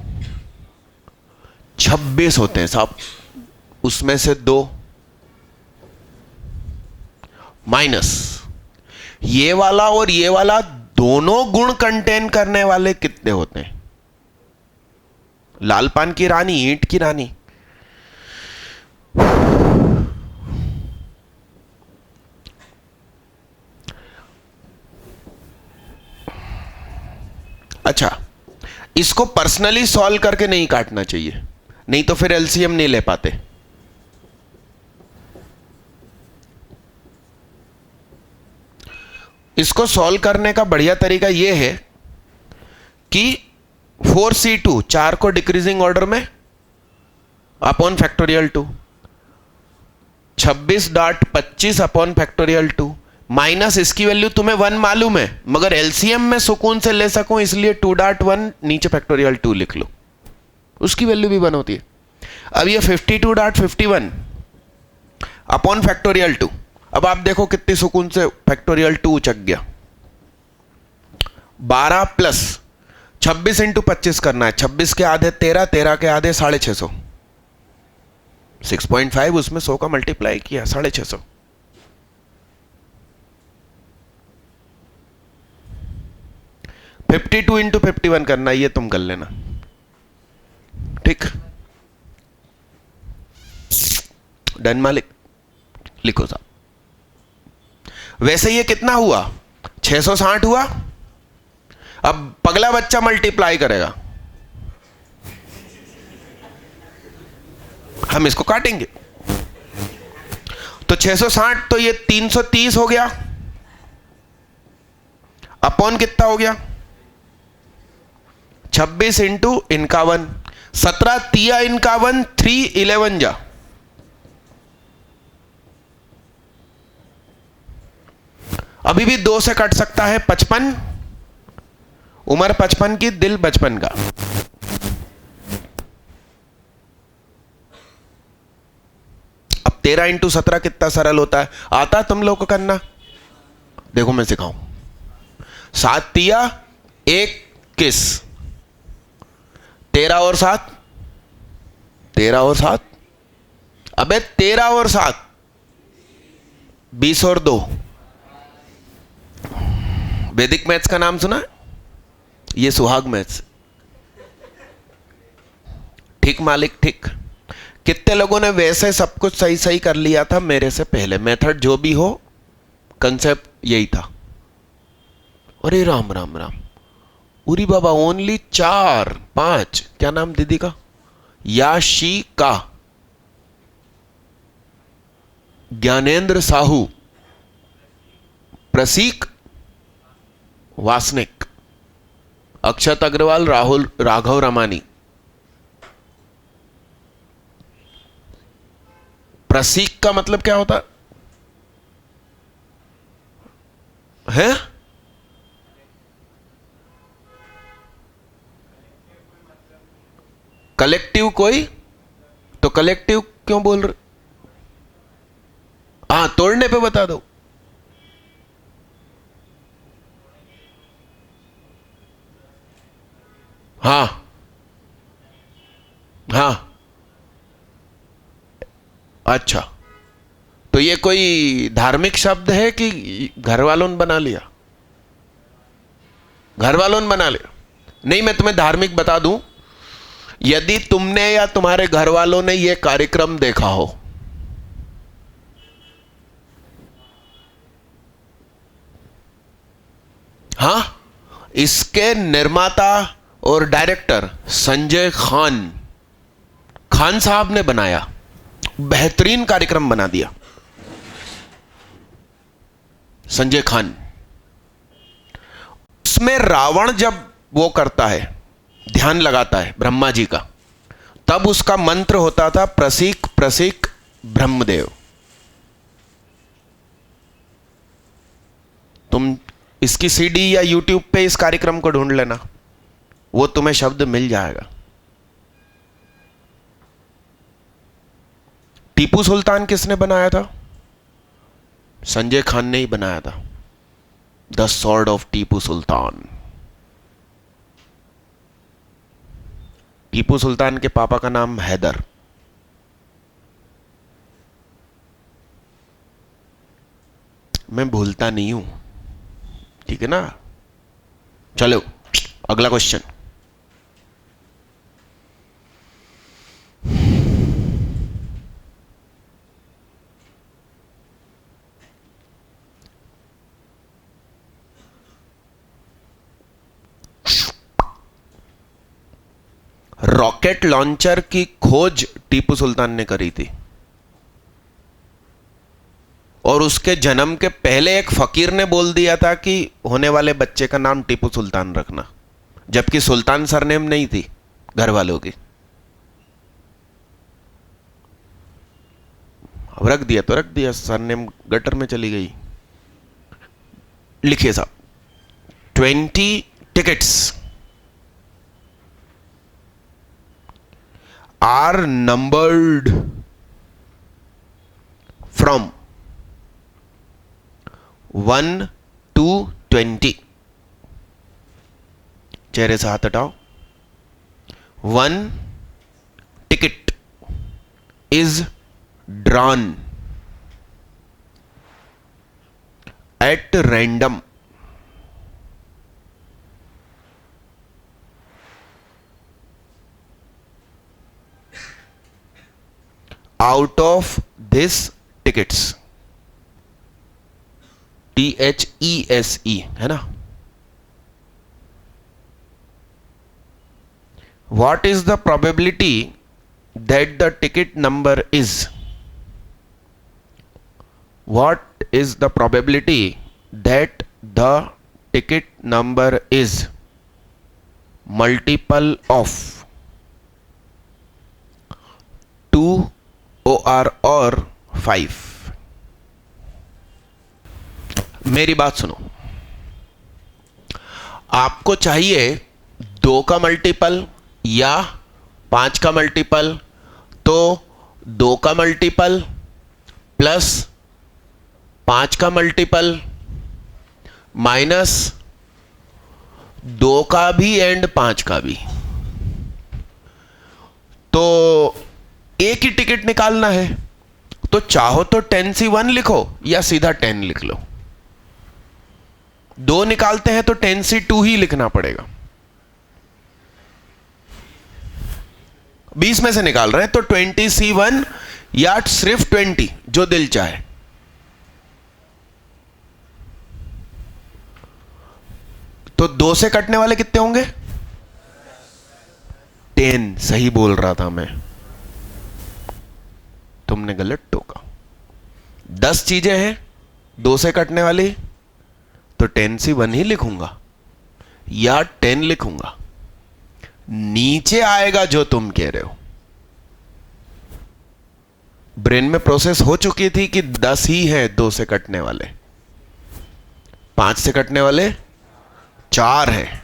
26 होते हैं साहब, उसमें से 2 माइनस ये वाला और ये वाला, दोनों गुण कंटेन करने वाले कितने होते हैं? लाल पान की रानी, ईंट की रानी। अच्छा, इसको पर्सनली सॉल्व करके नहीं काटना चाहिए, नहीं तो फिर एलसीएम नहीं ले पाते। इसको सॉल्व करने का बढ़िया तरीका यह है कि 4C2, 4 को डिक्रीजिंग ऑर्डर में upon factorial 2, 26.25 upon factorial 2, minus इसकी वैल्यू तुम्हें 1 मालूम है, मगर एलसीएम में सुकून से ले सकूं इसलिए 2.1 नीचे फैक्टोरियल 2 लिख लो, उसकी वैल्यू भी 1 होती है। अब ये 52.51 अपॉन फैक्टोरियल 2, अब आप देखो कितनी सुकून से फैक्टोरियल 2 उचक गया। 12 प्लस 26 इंटू 25 करना है, 26 के आधे 13, 13 के आधे 650, 6.5, उसमें 100 का मल्टीप्लाई किया, 650। 52 इंटू 51 करना, ये तुम कर लेना, ठीक। डन मालिक, लिखो साहब। वैसे ये कितना हुआ, 660 हुआ। अब पगला बच्चा मल्टीप्लाई करेगा, हम इसको काटेंगे। तो 660, तो ये 330 हो गया, अपॉन कितना हो गया, 26 इंटू 51, 17 तिया 51, 3 11 जा। अभी भी 2 से कट सकता है, 55, उम्र 55 की, दिल 55 का। अब 13 इंटू 17 कितना सरल होता है, आता तुम लोग को करना, देखो मैं सिखाऊं। 7 तिया 21, 13 और 7, 13 और 7, अबे 13 और 7 20 और 2। वैदिक मैथ्स का नाम सुना, ये सुहाग मैथ्स, ठीक मालिक, ठीक। कितने लोगों ने वैसे सब कुछ सही सही कर लिया था मेरे से पहले, मेथड जो भी हो, कंसेप्ट यही था। अरे राम राम राम, उरी बाबा ओनली 4 5, क्या नाम दीदी का, याशिका, ज्ञानेंद्र साहू, प्रसीक वासनिक, अक्षत अग्रवाल, राहुल, राघव रामानी। प्रसीक का मतलब क्या होता है? कलेक्टिव कोई, तो कलेक्टिव क्यों बोल रहे? हाँ, तोड़ने पे बता दो। हाँ हाँ, अच्छा, तो ये कोई धार्मिक शब्द है कि घर वालों ने बना लिया? घर वालों ने बना लिया? नहीं, मैं तुम्हें धार्मिक बता दूं, यदि तुमने या तुम्हारे घर वालों ने यह कार्यक्रम देखा हो, हाँ, इसके निर्माता और डायरेक्टर संजय खान, खान साहब ने बनाया, बेहतरीन कार्यक्रम बना दिया संजय खान। उसमें रावण जब वो करता है, ध्यान लगाता है ब्रह्मा जी का, तब उसका मंत्र होता था प्रसीक प्रसीक ब्रह्मदेव। तुम इसकी सीडी या यूट्यूब पे इस कार्यक्रम को ढूंढ लेना, वो तुम्हें शब्द मिल जाएगा। टीपू सुल्तान किसने बनाया था? संजय खान ने ही बनाया था, the sword of Tipu Sultan. Tipu Sultan के पापा का नाम हैदर। मैं भूलता नहीं हूं, ठीक है ना। चलो अगला क्वेश्चन। रॉकेट लॉन्चर की खोज टीपू सुल्तान ने करी थी, और उसके जन्म के पहले एक फकीर ने बोल दिया था कि होने वाले बच्चे का नाम टीपू सुल्तान रखना, जबकि सुल्तान सरनेम नहीं थी घर वालों की। अब रख दिया तो रख दिया, सरनेम गटर में चली गई। लिखिए साहब, 20 tickets are numbered from 1 to 20। चेहरे से हाथ हटाओ। 1 ticket is drawn at random out of this tickets, THESE है ना. What is the probability that the ticket number is? What is the probability that the ticket number is multiple of 2 or 5? मेरी बात सुनो, आपको चाहिए 2 का multiple या 5 का मल्टीपल, तो 2 का मल्टीपल प्लस 5 का मल्टीपल माइनस 2 का भी एंड 5 का भी. तो एक ही टिकट निकालना है, तो चाहो तो 10C1 लिखो या सीधा 10 लिख लो. 2 निकालते हैं तो 10C2 ही लिखना पड़ेगा. 20 में से निकाल रहे हैं तो 20C1 या सिर्फ 20, जो दिल चाहे. तो 2 से कटने वाले कितने होंगे? 10. सही बोल रहा था मैं, तुमने गलत टोका. 10 चीजें हैं 2 से कटने वाली, तो 10C1 ही लिखूंगा या 10 लिखूंगा. नीचे आएगा जो तुम कह रहे हो. ब्रेन में प्रोसेस हो चुकी थी कि 10 ही है 2 से कटने वाले, 5 से कटने वाले 4 है.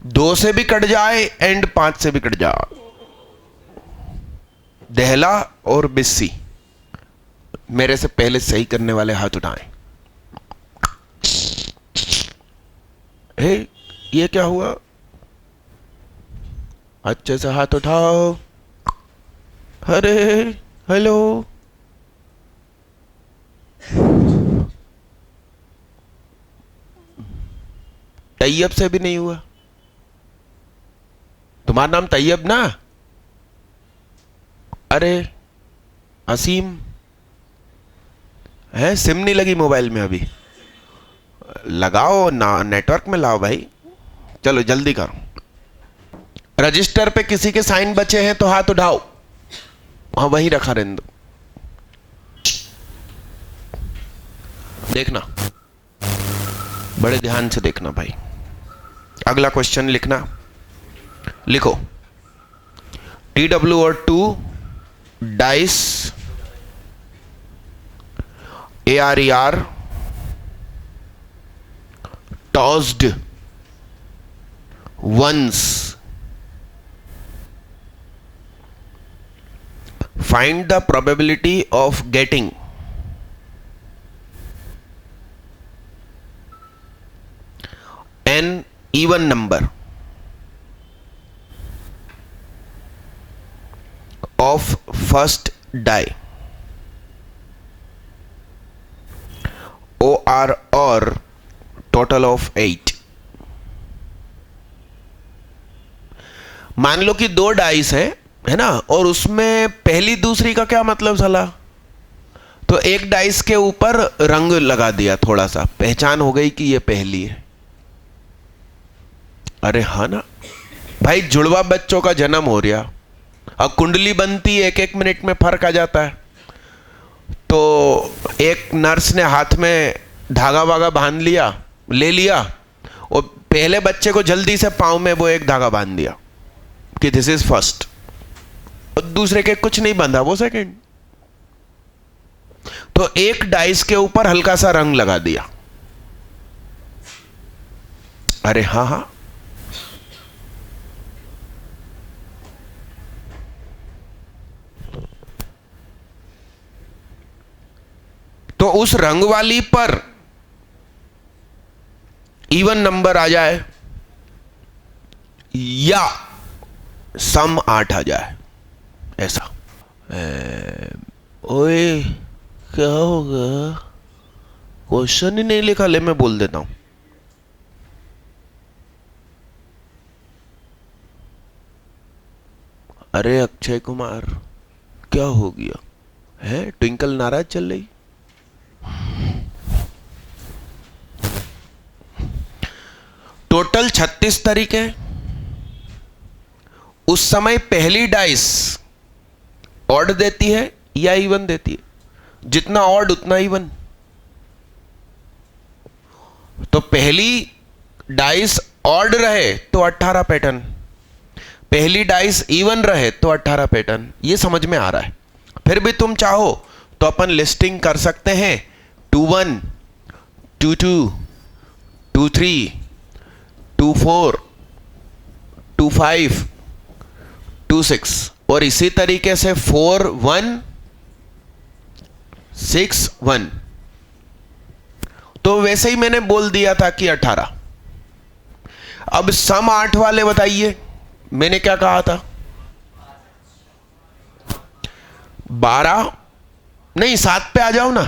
2 से भी कट जाए एंड 5 से भी कट जाए. दहला और बिस्सी, मेरे से पहले सही करने वाले हाथ उठाएं. हे, ये क्या हुआ? अच्छे से हाथ उठाओ. अरे हेलो, तैयब से भी नहीं हुआ. तुम्हारा नाम तैयब ना? अरे असीम है. सिम नहीं लगी मोबाइल में अभी, लगाओ ना, नेटवर्क में लाओ भाई. चलो जल्दी करो. रजिस्टर पे किसी के साइन बचे हैं तो हाथ उठाओ. हाँ वहीं रखा रहने दो. देखना, बड़े ध्यान से देखना भाई. अगला क्वेश्चन लिखना. लिखो, TW और 2 dice ARER tossed once. Find the probability of getting an even number of first die OR or total of 8. मान लो कि 2 डाइस है ना, और उसमें पहली दूसरी का क्या मतलब चला? तो एक डाइस के ऊपर रंग लगा दिया, थोड़ा सा पहचान हो गई कि ये पहली है. अरे हाँ ना भाई, जुड़वा बच्चों का जन्म हो रहा, अब कुंडली बनती है, 1-1 मिनट में फर्क आ जाता है. तो एक नर्स ने हाथ में धागा वागा बांध लिया, ले लिया, और पहले बच्चे को जल्दी से पाँव में वो एक धागा बांध दिया कि दिस इज फर्स्ट, और दूसरे के कुछ नहीं बांधा, वो सेकंड. तो एक डाइस के ऊपर हल्का सा रंग लगा दिया. अरे हाँ हाँ, तो उस रंग वाली पर इवन नंबर आ जाए या सम 8 आ जाए, ऐसा. ओए क्या होगा? क्वेश्चन ही नहीं लिखा, ले मैं बोल देता हूं. अरे अक्षय कुमार, क्या हो गया है? ट्विंकल नाराज चल रही। टोटल 36 तरीके। उस समय पहली डाइस ऑड देती है या इवन देती है? जितना ऑड उतना इवन। तो पहली डाइस ऑड रहे तो 18 पैटर्न, पहली डाइस इवन रहे तो 18 पैटर्न। ये समझ में आ रहा है? फिर भी तुम चाहो तो अपन लिस्टिंग कर सकते हैं 2-1, 2-2, 2-3, 2-4, 2-5, 2-6 और इसी तरीके से 4-1, 6-1। तो वैसे ही मैंने बोल दिया था कि 18। अब सम 8 वाले बताइए, मैंने क्या कहा था? 12 नहीं, 7 पे आ जाओ ना।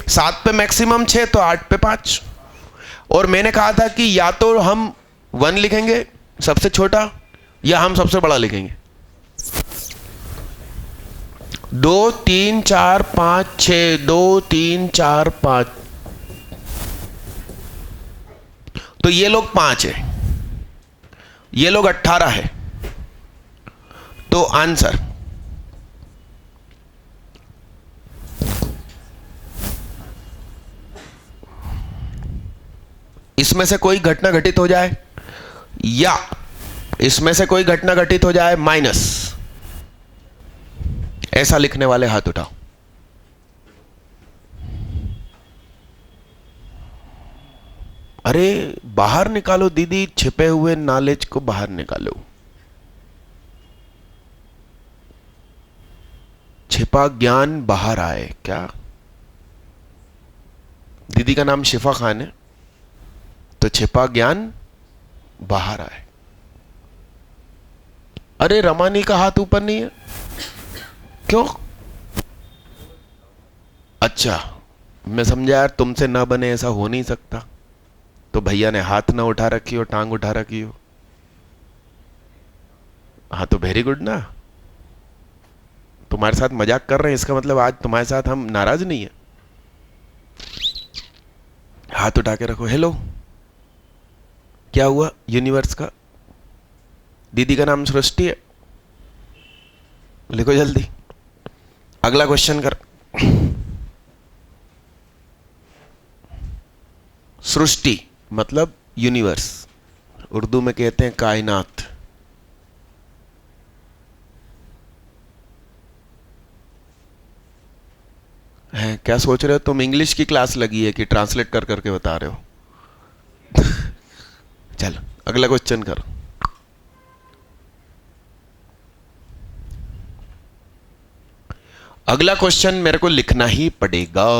7 पे मैक्सिमम 6 तो 8 पे 5। और मैंने कहा था कि या तो हम 1 लिखेंगे सबसे छोटा, या हम सबसे बड़ा लिखेंगे। 2 3 4 5 6, 2 3 4 5। तो ये लोग 5 है, ये लोग 18 है। तो आंसर इसमें से कोई घटना घटित हो जाए, या इसमें से कोई घटना घटित हो जाए माइनस, ऐसा लिखने वाले हाथ उठाओ। अरे बाहर निकालो दीदी, छिपे हुए नॉलेज को बाहर निकालो। छिपा ज्ञान बाहर आए। क्या दीदी का नाम शिफा खान है? तो छिपा ज्ञान बाहर आए। अरे रमानी का हाथ ऊपर नहीं है, क्यों? अच्छा, मैं समझा यार तुमसे ना बने, ऐसा हो नहीं सकता। तो भैया ने हाथ ना उठा रखी हो, टांग उठा रखी हो। हाँ तो वेरी गुड ना, तुम्हारे साथ मजाक कर रहे हैं, इसका मतलब आज तुम्हारे साथ हम नाराज नहीं है। हाथ उठा के रखो। हेलो, क्या हुआ यूनिवर्स का? दीदी का नाम सृष्टि है, लिखो जल्दी। अगला क्वेश्चन कर। सृष्टि मतलब यूनिवर्स, उर्दू में कहते हैं कायनात। है क्या सोच रहे हो तुम? इंग्लिश की क्लास लगी है कि ट्रांसलेट कर करके बता रहे हो? चलो अगला क्वेश्चन करो। अगला क्वेश्चन मेरे को लिखना ही पड़ेगा।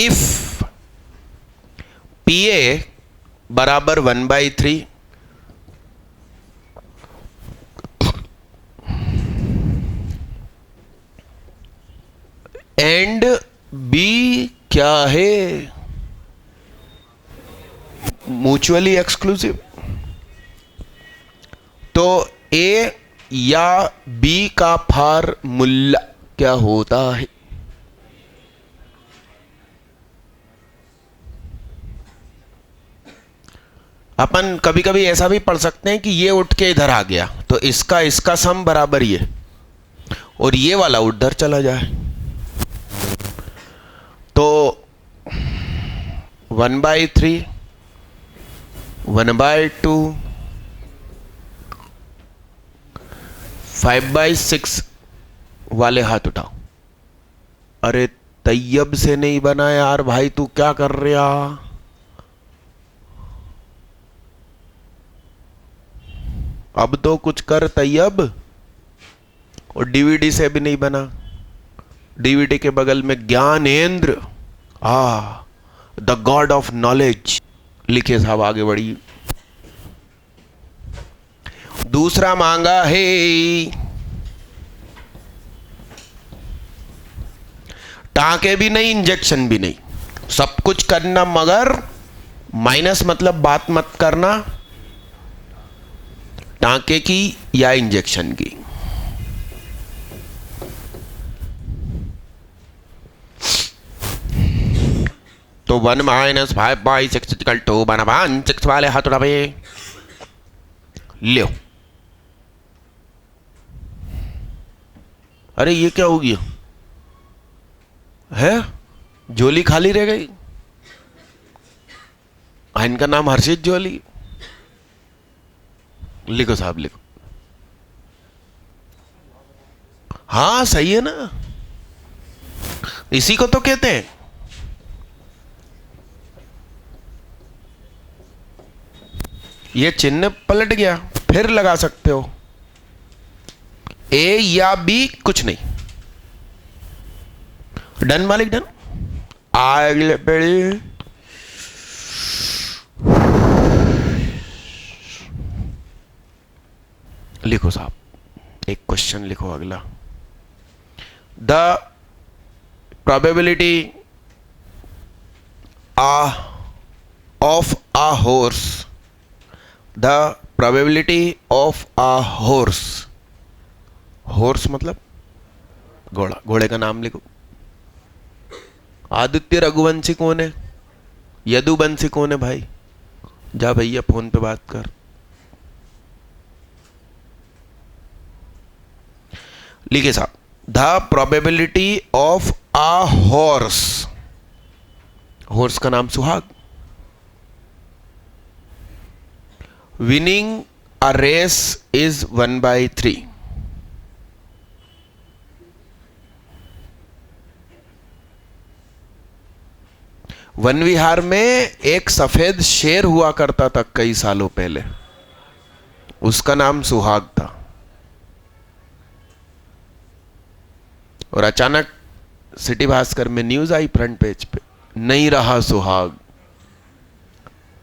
इफ PA बराबर 1/3 एंड B क्या है? Mutually exclusive. तो A या B का फार्मूला क्या होता है? अपन कभी कभी ऐसा भी पढ़ सकते हैं कि ये उठ के इधर आ गया तो इसका सम बराबर ये, और ये वाला उधर चला जाए। तो 1/3, 1/2, 5/6 वाले हाथ उठाओ। अरे तैयब से नहीं बना यार भाई, तू क्या कर रहा? अब तो कुछ कर तैयब। और DVD से भी नहीं बना। DVD के बगल में Gyanendra, the God of knowledge लिखे साहब, आगे बढ़िए। दूसरा मांगा है टांके भी नहीं, इंजेक्शन भी नहीं, सब कुछ करना, मगर माइनस मतलब बात मत करना। टांके की या इंजेक्शन की? तो 1 - 5/6 = 2 1 6 वाले हाथ उठा भाई, लो। अरे ये क्या हो गया है? जोली खाली रह गई। इनका नाम हर्षित जोली। लिखो साहब, लिखो। हाँ सही है ना, इसी को तो कहते हैं। ये चिन्ह पलट गया, फिर लगा सकते हो, ए या बी, कुछ नहीं। डन मालिक, डन। अगले पेड़ लिखो साहब, एक क्वेश्चन लिखो अगला। The probability of a horse, the probability of a horse, horse मतलब घोड़ा, घोड़े का नाम लिखो। आदित्य रघुवंशी कौन है? यदुवंशी कौन है भाई? जा भैया फोन पे बात कर। लिखे साहब, the probability of a horse, horse का नाम Suhag, winning a race is 1/3। वन विहार में एक सफेद शेर हुआ करता था कई सालों पहले, उसका नाम सुहाग था। और अचानक सिटी भास्कर में न्यूज आई फ्रंट पेज पे, नहीं रहा सुहाग।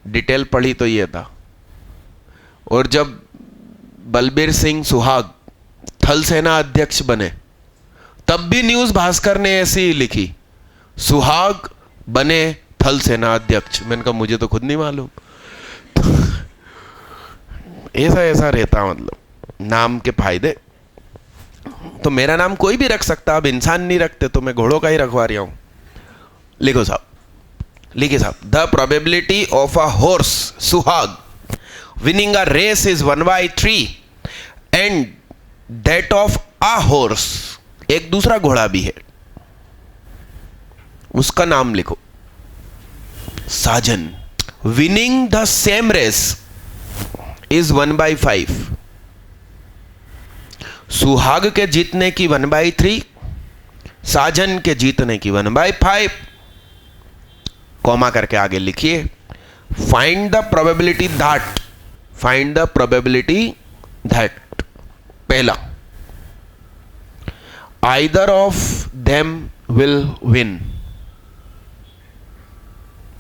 डिटेल पढ़ी तो ये था। और जब बलबीर सिंह सुहाग थल सेना अध्यक्ष बने, तब भी न्यूज भास्कर ने ऐसी ही लिखी, सुहाग बने थल सेना अध्यक्ष। मैंने कहा मुझे तो खुद नहीं मालूम। ऐसा ऐसा रहता, मतलब नाम के फायदे। तो मेरा नाम कोई भी रख सकता, अब इंसान नहीं रखते तो मैं घोड़ों का ही रखवा रहा हूं। लिखो साहब, लिखिए साहब, the probability of a horse Suhag winning a race is 1/3 and that of a horse, एक दूसरा घोड़ा भी है, उसका नाम लिखो Sajan, winning the same race is 1/5। Suhag के जीतने की 1/3, साजन के जीतने की 1/5। कॉमा करके आगे लिखिए, find the probability that, find the probability that, पहला, either of them will win,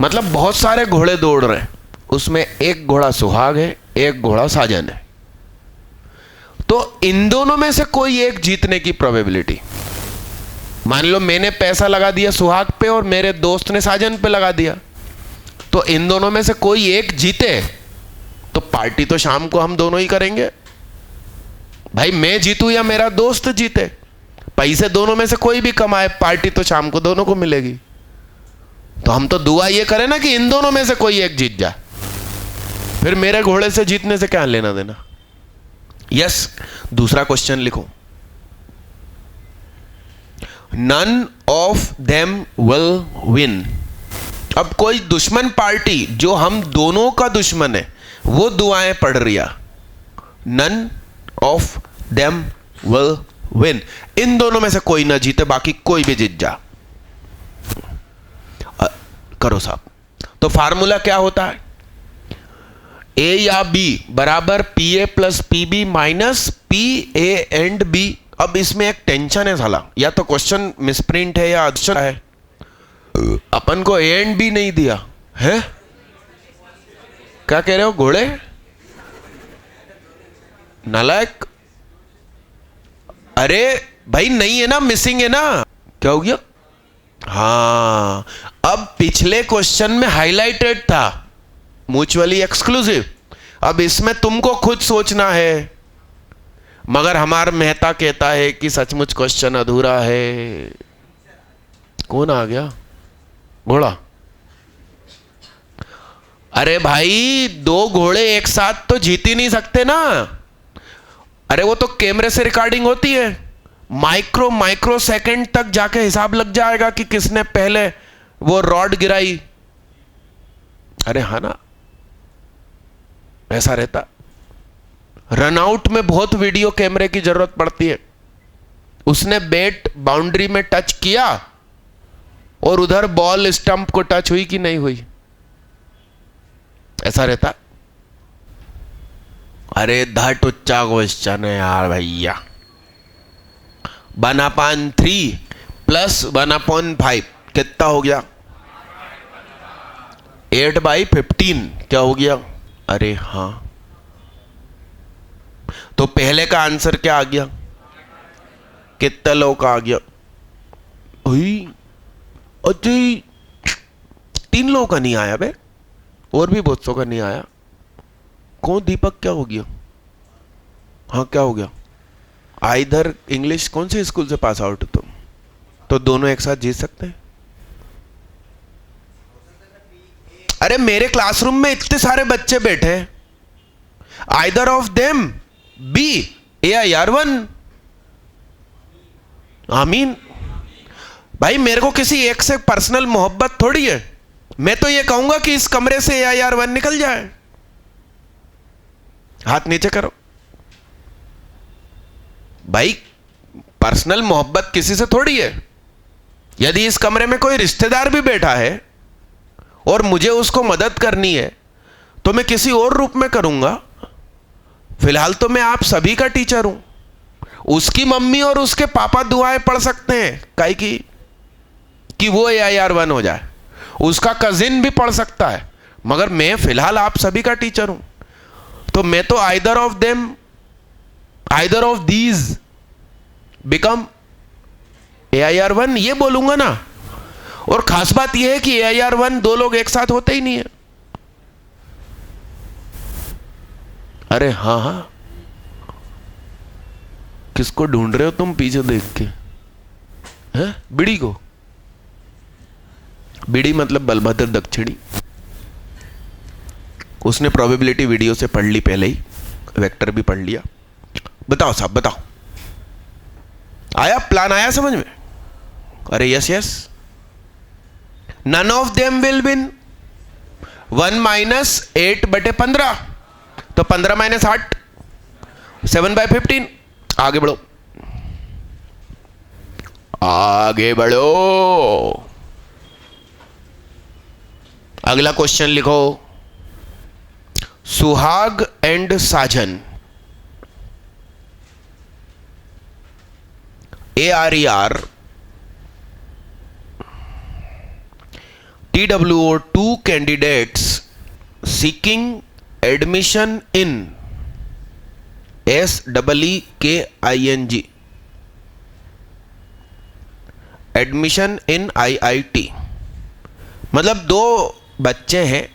मतलब बहुत सारे घोड़े दौड़ रहे हैं, उसमें एक घोड़ा सुहाग है, एक घोड़ा साजन है, तो इन दोनों में से कोई एक जीतने की प्रोबेबिलिटी। मान लो मैंने पैसा लगा दिया सुहाग पे और मेरे दोस्त ने साजन पे लगा दिया, तो इन दोनों में से कोई एक जीते तो पार्टी तो शाम को हम दोनों ही करेंगे। भाई मैं जीतूं या मेरा दोस्त जीते, पैसे दोनों में से कोई भी कमाए, पार्टी तो शाम को दोनों को मिलेगी। तो हम तो दुआ ये करें ना कि इन दोनों में से कोई एक जीत जाए, फिर मेरे घोड़े से जीतने से क्या लेना देना। यस, दूसरा क्वेश्चन लिखो, none of them will win. अब कोई दुश्मन पार्टी जो हम दोनों का दुश्मन है वो दुआएं पढ़ रही है, none of them will win, इन दोनों में से कोई ना जीते, बाकी कोई भी जीत जा। करो साहब, तो फार्मूला क्या होता है, ए या बी बराबर P A plus P B minus P A and B. अब इसमें एक टेंशन है साला, या तो क्वेश्चन मिसप्रिंट है या अच्छा है, अपन को ए एंड बी नहीं दिया है। क्या कह रहे हो घोड़े, नालायक। अरे भाई नहीं है ना, मिसिंग है ना, क्या हो गया। हाँ, अब पिछले क्वेश्चन में हाईलाइटेड था म्यूचुअली एक्सक्लूसिव, अब इसमें तुमको खुद सोचना है, मगर हमारा मेहता कहता है कि सचमुच क्वेश्चन अधूरा है। कौन आ गया? घोड़ा। अरे भाई, दो घोड़े एक साथ तो जीत ही नहीं सकते ना। अरे वो तो कैमरे से रिकॉर्डिंग होती है, माइक्रो सेकंड तक जाके हिसाब लग जाएगा कि किसने पहले वो रॉड गिराई। अरे हाँ ना, ऐसा रहता। रनआउट में बहुत वीडियो कैमरे की जरूरत पड़ती है। उसने बैट बाउंड्री में टच किया और उधर बॉल स्टंप को टच हुई कि नहीं हुई, ऐसा रहता। अरे धट उच्चा क्वेश्चन है यार भैया। 1/3 प्लस 1/5 कितना हो गया? 8/15 क्या हो गया? अरे हाँ, तो पहले का आंसर क्या आ गया? कितने लोग का आ गया? अजय 3 लोगों का नहीं आया बे, और भी बहुत सौ का नहीं आया। कौन? दीपक क्या हो गया? हाँ क्या हो गया? आइधर इंग्लिश कौन से स्कूल से पास आउट तुम? तो दोनों एक साथ जीत सकते हैं। अरे मेरे क्लासरूम में इतने सारे बच्चे बैठे हैं, either of them be AIR1। आमीन। भाई मेरे को किसी एक से पर्सनल मोहब्बत थोड़ी है। मैं तो ये कहूंगा कि इस कमरे से AIR1 निकल जाए। हाथ नीचे करो भाई, पर्सनल मोहब्बत किसी से थोड़ी है। यदि इस कमरे में कोई रिश्तेदार भी बैठा है और मुझे उसको मदद करनी है तो मैं किसी और रूप में करूंगा। फिलहाल तो मैं आप सभी का टीचर हूं। उसकी मम्मी और उसके पापा दुआएं पढ़ सकते हैं काहे की कि वो AIR1 हो जाए, उसका कजिन भी पढ़ सकता है, मगर मैं फिलहाल आप सभी का टीचर हूं। तो मैं तो either of them, either of these become AIR1 ये बोलूंगा ना। और खास बात यह है कि AIR1 दो लोग एक साथ होते ही नहीं है। अरे हाँ हाँ, किसको ढूंढ रहे हो तुम पीछे देख के? हैं? बीड़ी को? बीड़ी मतलब बलभद्र दक्षिणी। उसने प्रोबेबिलिटी वीडियो से पढ़ ली पहले ही, वेक्टर भी पढ़ लिया। बताओ साहब बताओ, आया प्लान? आया समझ में? अरे yes yes. None of them will win. 1 - 8/15 तो 15 - 8 7/15। आगे बढ़ो, आगे बढ़ो। अगला क्वेश्चन लिखो। सुहाग and Sajan ARER TWO 2 candidates seeking admission in SEEKING admission in IIT। मतलब दो बच्चे हैं,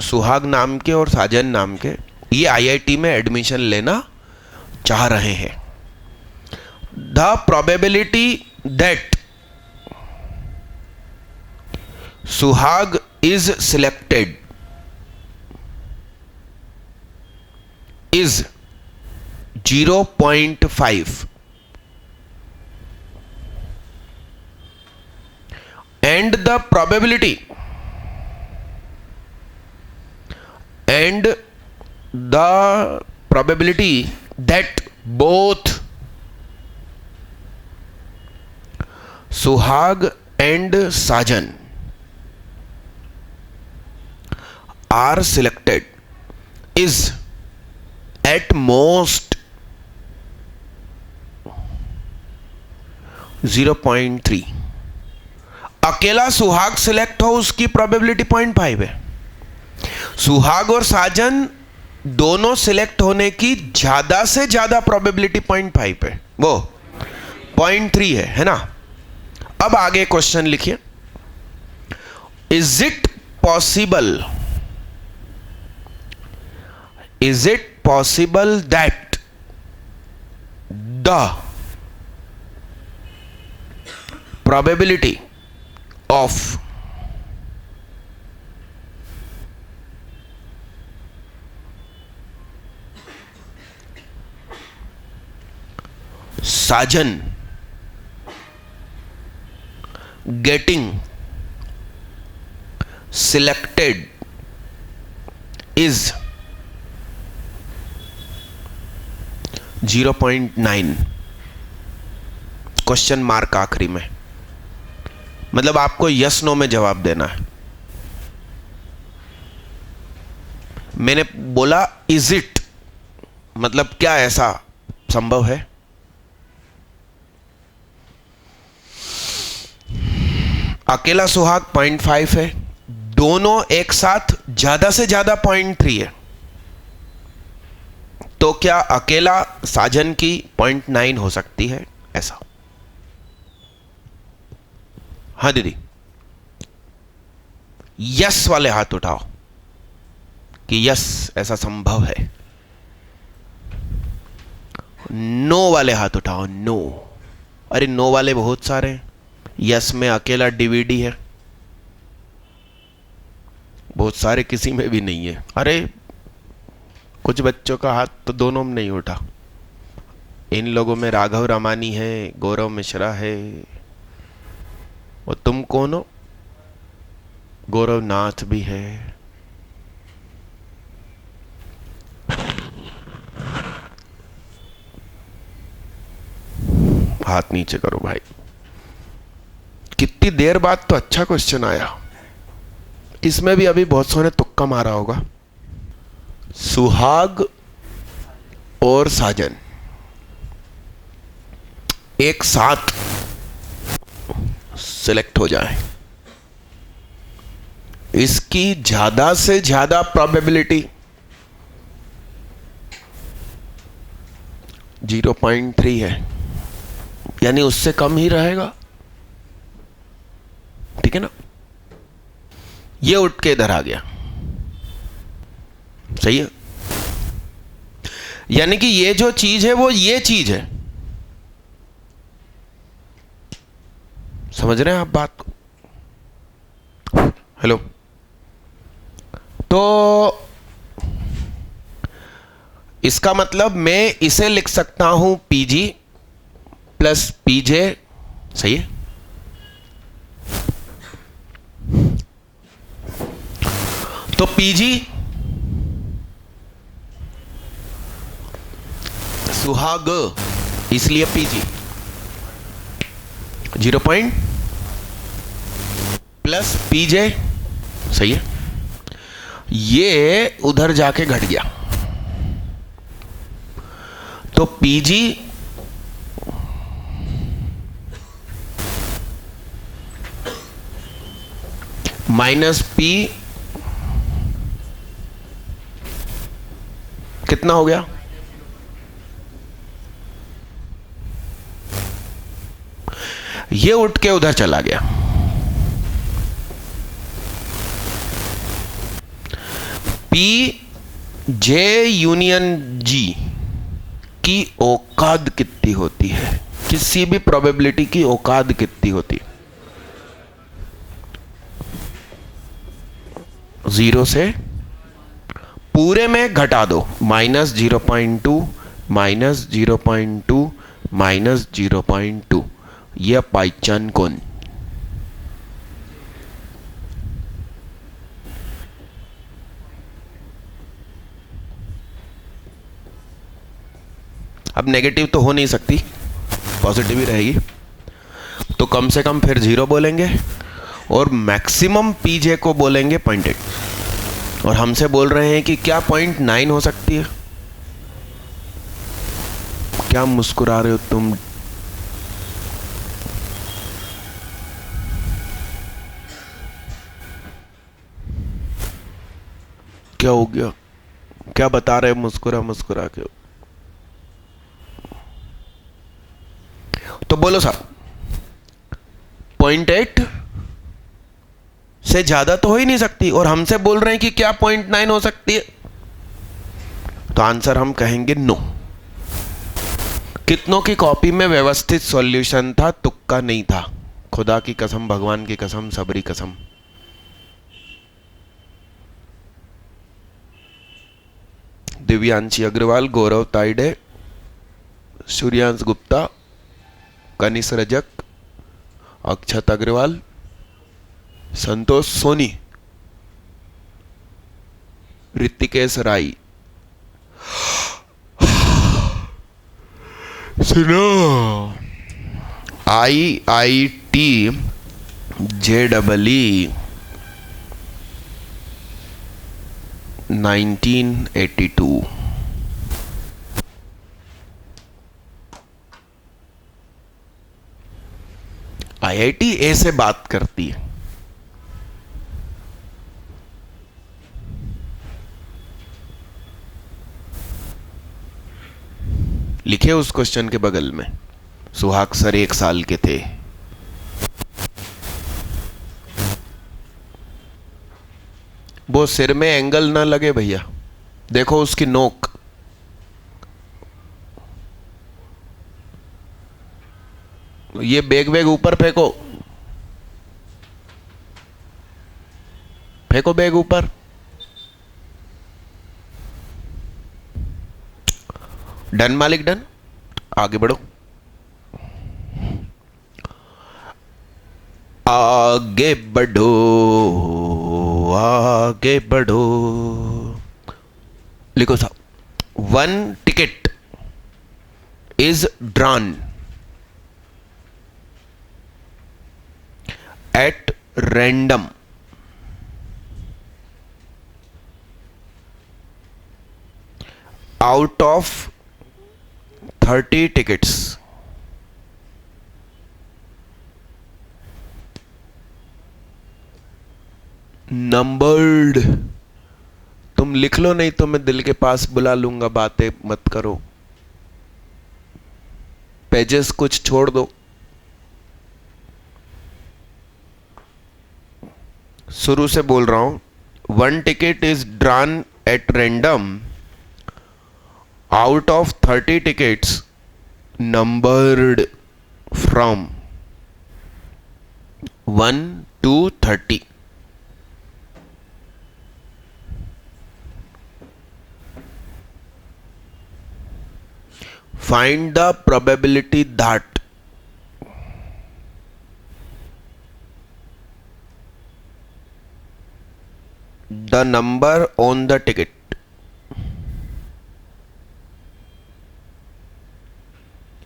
सुहाग नाम के और साजन नाम के, ये IIT में एडमिशन लेना चाह रहे हैं। द प्रोबेबिलिटी दैट सुहाग is selected is 0.5 and the probability that both Suhag and Sajan are selected is at most 0.3। अकेला सुहाग सिलेक्ट हो उसकी प्रोबेबिलिटी 0.5 है। सुहाग और साजन दोनों सिलेक्ट होने की ज्यादा से ज्यादा प्रोबेबिलिटी 0.5 है, वो 0.3 है ना। अब आगे क्वेश्चन लिखिए। Is it possible is it possible that the probability of Sajan getting selected is 0.9 question mark आखिरी में, मतलब आपको यस नो में जवाब देना है। मैंने बोला इज इट, मतलब क्या ऐसा संभव है? अकेला सुहाग 0.5 है, दोनों एक साथ ज्यादा से ज्यादा 0.3 है, तो क्या अकेला साजन की 0.9 हो सकती है ऐसा? हाँ दीदी, यस वाले हाथ उठाओ कि यस ऐसा संभव है। नो वाले हाथ उठाओ, नो। अरे नो वाले बहुत सारे हैं, यस में अकेला डीवीडी है, बहुत सारे किसी में भी नहीं है। अरे कुछ बच्चों का हाथ तो दोनों में नहीं उठा। इन लोगों में राघव रामानी है, गौरव मिश्रा है, और तुम कौन हो? गौरव नाथ भी है। हाथ नीचे करो भाई। कितनी देर बाद तो अच्छा क्वेश्चन आया। इसमें भी अभी बहुत सौ ने तुक्का मारा होगा। सुहाग और साजन एक साथ सिलेक्ट हो जाए, इसकी ज्यादा से ज्यादा प्रोबेबिलिटी 0.3 है, यानी उससे कम ही रहेगा। ठीक है ना? ये उठ के इधर आ गया, सही है। यानी कि ये जो चीज है वो ये चीज है। समझ रहे हैं आप बात को? हेलो। तो इसका मतलब मैं इसे लिख सकता हूं पीजी प्लस पीजे, सही है। तो पीजी सुहाग, इसलिए पीजी 0. प्लस पीजे, सही है। ये उधर जाके घट गया, तो पीजी माइनस पी कितना हो गया? ये उठ के उधर चला गया। पी जे यूनियन जी की औकात कितनी होती है? किसी भी प्रोबेबिलिटी की औकात कितनी होती है? 0 से पूरे में घटा दो, -0.2 -0.2 -0.2, यह पाइचन कौन? अब नेगेटिव तो हो नहीं सकती, पॉजिटिव ही रहेगी, तो कम से कम फिर 0 बोलेंगे और मैक्सिमम पीजे को बोलेंगे 0.8। और हमसे बोल रहे हैं कि क्या 0.9 हो सकती है? क्या मुस्कुरा रहे हो तुम? क्या हो गया? क्या बता रहे मुस्कुरा मुस्कुरा के? तो बोलो साहब, 0.8 से ज्यादा तो हो ही नहीं सकती, और हमसे बोल रहे हैं कि क्या 0.9 हो सकती है। तो आंसर हम कहेंगे नो। कितनों की कॉपी में व्यवस्थित सॉल्यूशन था, तुक्का नहीं था? खुदा की कसम, भगवान की कसम, सबरी कसम। दिव्यांशी अग्रवाल, गौरव ताइडे, सूर्यांश गुप्ता, कनिष रजक, अक्षत अग्रवाल, संतोष सोनी, ऋतिकेश राय। सुनो, IIT JEE 1982। IIT ए से बात करती है। लिखे उस क्वेश्चन के बगल में, सुहाग सर 1 साल के थे। वो सिर में एंगल ना लगे भैया, देखो उसकी नोक। ये बैग ऊपर फेंको, फेंको बैग ऊपर। डन मालिक, डन। आगे बढ़ो, आगे बढ़ो, आगे बढ़ो। लिखो साहब, 1 ticket is drawn at random out of 30 tickets. Numbered. तुम लिख लो, नहीं तो मैं दिल के पास बुला लूंगा, बातें मत करो। पेजेस कुछ छोड़ दो। शुरू से बोल रहा हूं, 1 ticket is drawn at random out of 30 tickets numbered from 1 to 30. Find the probability that the number on the ticket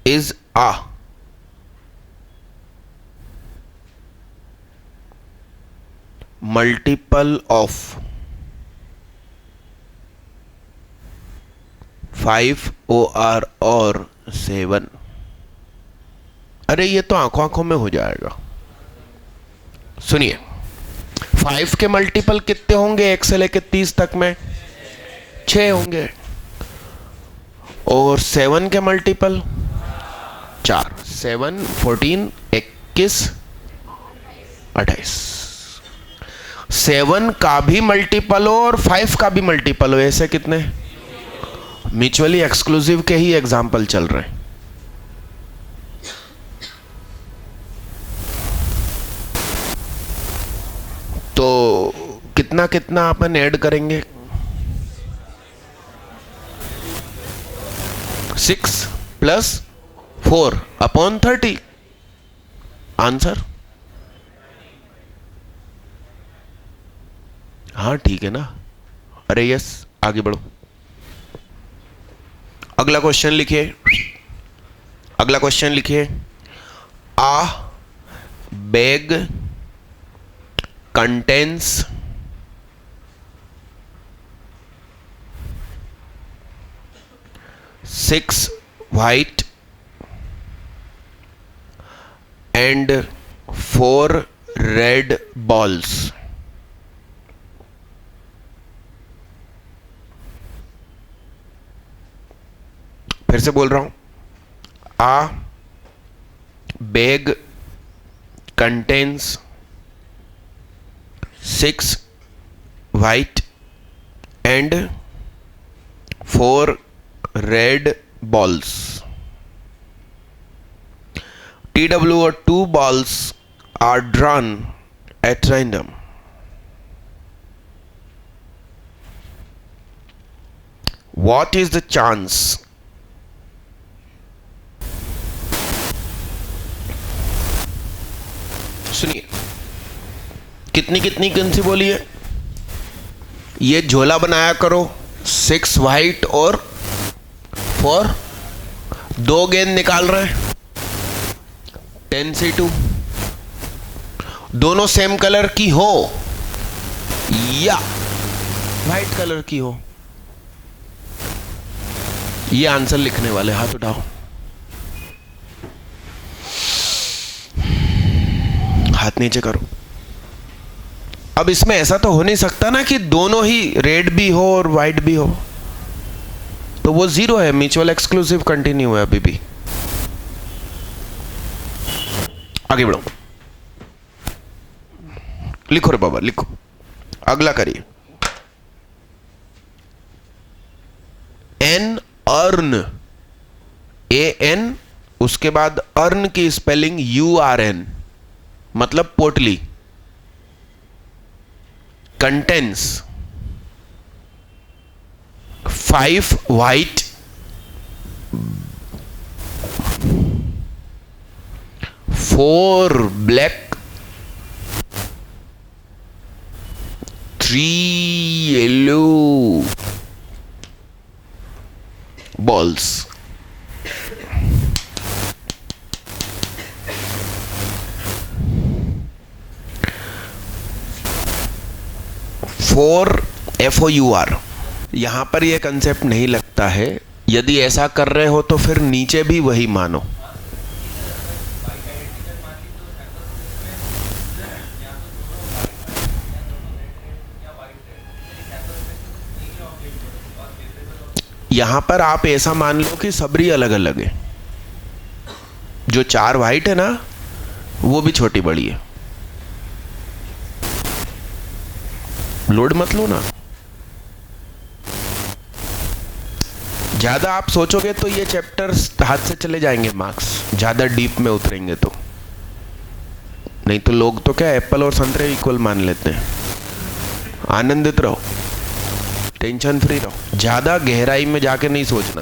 is a multiple of 5 or 7। अरे ये तो आंखों आंखों में हो जाएगा। सुनिए, 5 के मल्टीपल कितने होंगे 1 से लेकर 30 तक में? 6 होंगे। और 7 के मल्टीपल 4, 7, 14, 21, 28। 7 का भी मल्टीपल हो और 5 का भी मल्टीपल हो, ऐसे कितने? म्यूचुअली एक्सक्लूसिव के ही एग्जाम्पल चल रहे हैं। तो कितना कितना अपन ऐड करेंगे? 6 + 4 अपॉन 30। आंसर? हाँ ठीक है ना। अरे यस, आगे बढ़ो। अगला क्वेश्चन लिखिए, अगला क्वेश्चन लिखिए। आ bag contains 6 white and 4 red balls। फिर से बोल रहा हूं, आ bag contains 6 white and 4 red balls. TW or 2 balls are drawn at random. What is the chance सुनिए कितनी कितनी कौन सी बोली है? ये झोला बनाया करो 6 वाइट और 4 2 गेंद निकाल रहे हैं 10C2 दोनों सेम कलर की हो या वाइट कलर की हो, ये आंसर लिखने वाले हाथ उठाओ, हाथ नीचे करो। अब इसमें ऐसा तो हो नहीं सकता ना कि दोनों ही रेड भी हो और वाइट भी हो, तो वो 0 है, म्यूचुअल एक्सक्लूसिव कंटिन्यू है अभी भी। आगे बढ़ो, लिखो रे बाबा लिखो, अगला करिए। एन अर्न, AN, उसके बाद अर्न की स्पेलिंग URN, मतलब पोटली। Contains 5 white, 4 black, 3 yellow balls. Four FOUR। यहां पर यह कंसेप्ट नहीं लगता है, यदि ऐसा कर रहे हो तो फिर नीचे भी वही मानो। यहां पर आप ऐसा मान लो कि सबरी अलग अलग है, जो 4 वाइट है ना वो भी छोटी बड़ी है। लोड मत लो ना, ज्यादा आप सोचोगे तो ये चैप्टर हाथ से चले जाएंगे मार्क्स, ज्यादा डीप में उतरेंगे तो। नहीं तो लोग तो क्या एप्पल और संतरे इक्वल मान लेते हैं। आनंदित रहो, टेंशन फ्री रहो, ज्यादा गहराई में जाके नहीं सोचना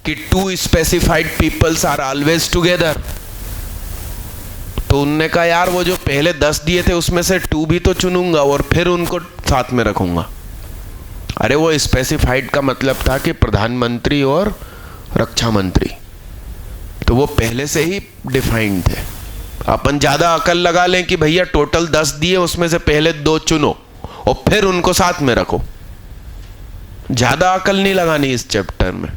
कि 2 specified peoples are always together. तो उनने कहा यार वो जो पहले 10 दिए थे उसमें से 2 भी तो चुनूंगा और फिर उनको साथ में रखूंगा। अरे वो स्पेसिफाइड का मतलब था कि प्रधानमंत्री और रक्षा मंत्री, तो वो पहले से ही डिफाइंड थे। अपन ज्यादा अकल लगा लें कि भैया टोटल 10 दिए उसमें से पहले 2 चुनो और फिर उनको साथ में रखो, ज्यादा अकल नहीं लगानी इस चैप्टर में,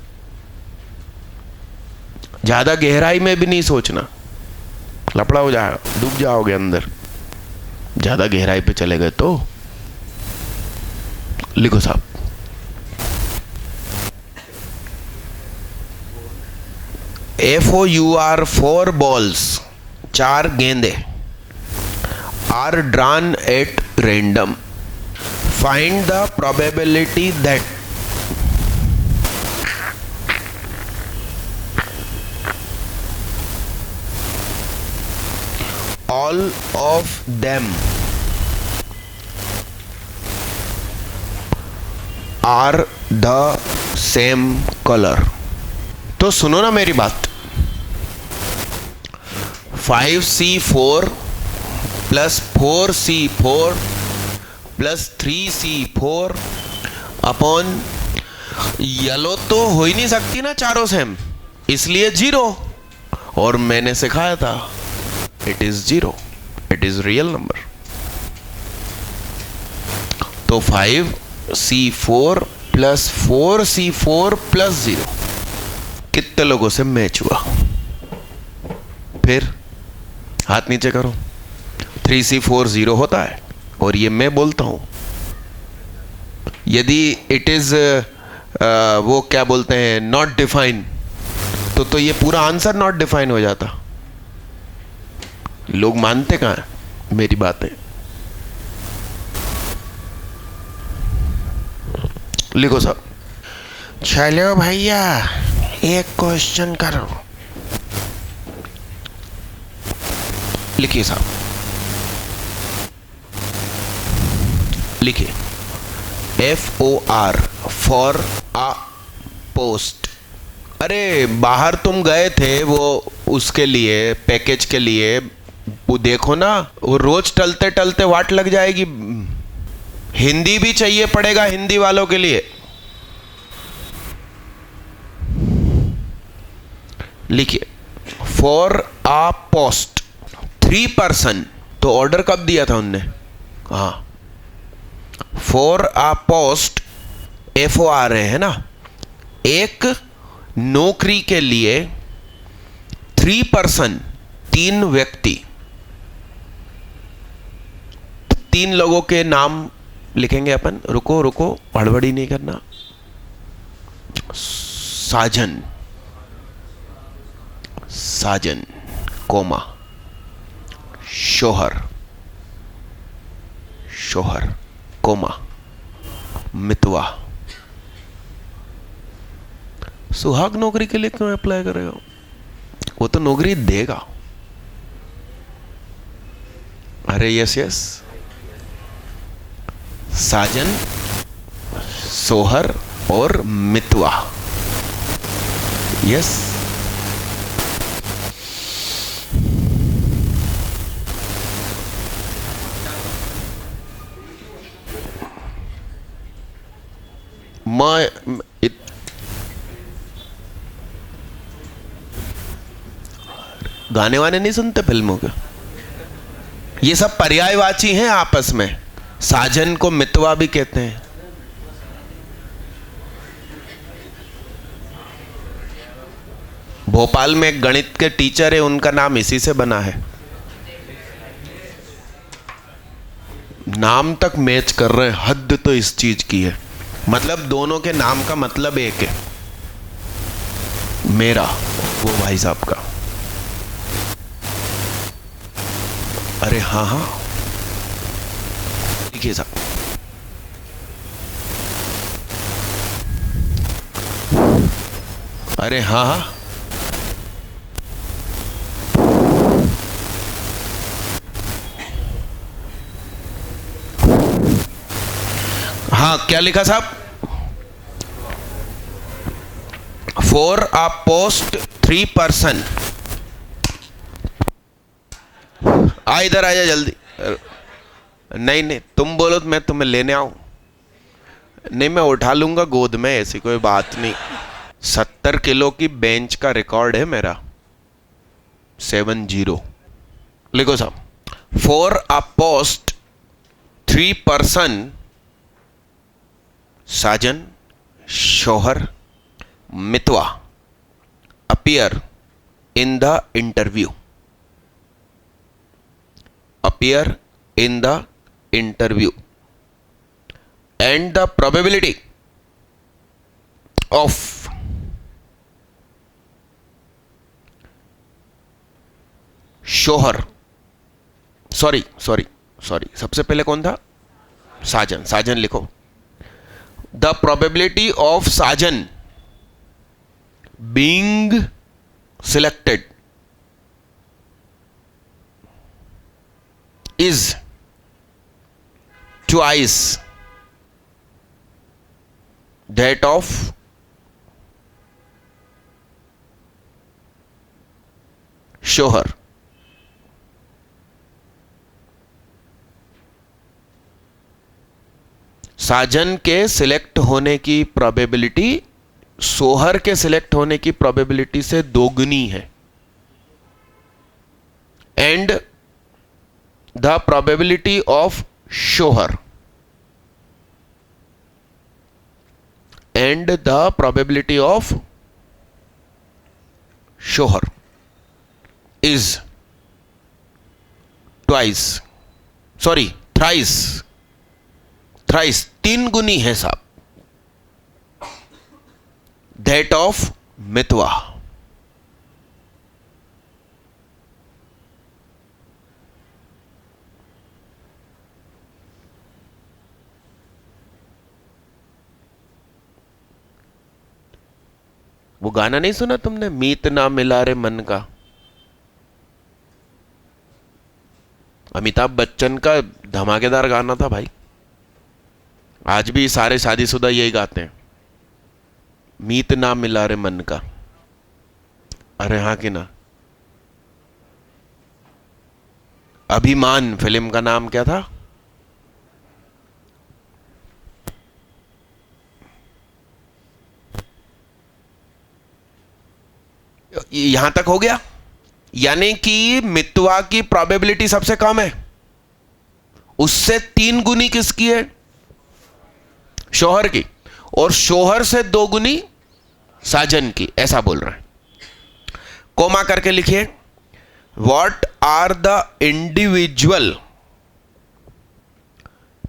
ज्यादा गहराई में भी नहीं सोचना, लफड़ा हो जाएगा, डूब जाओगे अंदर, ज्यादा गहराई पे चले गए तो। लिखो साहब, FOUR 4 balls, 4 गेंदे, are drawn at random. Find the probability that all of them are the same color। तो सुनो ना मेरी बात, 5C4 plus 4C4 plus 3C4 upon yellow तो हो ही नहीं सकती ना चारों सेम, इसलिए 0। और मैंने सिखाया था it is 0, it is real number. तो 5C4 प्लस 4C4 प्लस 0 कितने लोगों से मैच हुआ? फिर हाथ नीचे करो। 3C4 0 होता है और ये मैं बोलता हूं, यदि इट इज वो क्या बोलते हैं नॉट डिफाइन, तो ये पूरा आंसर नॉट डिफाइन हो जाता। लोग मानते कहां हैं मेरी बातें। लिखो साहब, चलो भैया, एक क्वेश्चन करो। लिखिए साहब, लिखिए। FOR, for a post. अरे बाहर तुम गए थे वो उसके लिए, पैकेज के लिए, वो देखो ना, वो रोज टलते टलते वाट लग जाएगी। हिंदी भी चाहिए पड़ेगा हिंदी वालों के लिए। लिखिए, फॉर अ पोस्ट 3 पर्सन। तो ऑर्डर कब दिया था उनने? हाँ, फॉर अ पोस्ट, FOR है ना, एक नौकरी के लिए 3 पर्सन, 3 व्यक्ति। 3 लोगों के नाम लिखेंगे अपन। रुको रुको, हड़बड़ी नहीं करना। साजन, साजन, कोमा, शोहर, शोहर, कोमा, मितवा। सुहाग नौकरी के लिए क्यों अप्लाई करेगा? वो तो नौकरी देगा। अरे यस यस, साजन, सोहर और मितवा। यस, मैं गाने वाने नहीं सुनते फिल्मों के? ये सब पर्यायवाची हैं आपस में। साजन को मितवा भी कहते हैं। भोपाल में एक गणित के टीचर है, उनका नाम इसी से बना है। नाम तक मैच कर रहे हैं, हद तो इस चीज की है। मतलब दोनों के नाम का मतलब एक है। मेरा, वो भाई साहब का। अरे हाँ हाँ, देखिए साहब, अरे हाँ हाँ, हाँ क्या लिखा साहब? For a post 3 person. इधर आ जा जल्दी। नहीं नहीं, तुम बोलो तो मैं तुम्हें लेने आऊं। नहीं, मैं उठा लूंगा गोद में, ऐसी कोई बात नहीं। 70 किलो की बेंच का रिकॉर्ड है मेरा, 70। लिखो साहब, for a post 3 person, Sajan, Shohar, Mitwa, appear in the interview. appear in the interview, and the probability of Shohar, sorry sorry sorry, सबसे पहले कौन था? साजन। साजन लिखो। The probability of Sajan being selected is twice that of शोहर। साजन के सिलेक्ट होने की प्रोबेबिलिटी सोहर के सिलेक्ट होने की प्रोबेबिलिटी से दोगुनी है। एंड the probability of शोहर, and the probability of शोहर is twice, sorry thrice, thrice 3 गुनी है साहब, that of मितवा। वो गाना नहीं सुना तुमने, मीत ना मिला रे मन का? अमिताभ बच्चन का धमाकेदार गाना था भाई। आज भी सारे शादीशुदा यही गाते हैं, मीत ना मिला रे मन का। अरे हाँ कि ना। अभिमान फिल्म का नाम क्या था? यहां तक हो गया, यानी कि मितवा की प्रोबेबिलिटी सबसे कम है, उससे 3 गुनी किसकी है? शौहर की, और शौहर से 2 गुनी साजन की, ऐसा बोल रहे हैं। कोमा करके लिखिए, what are the individual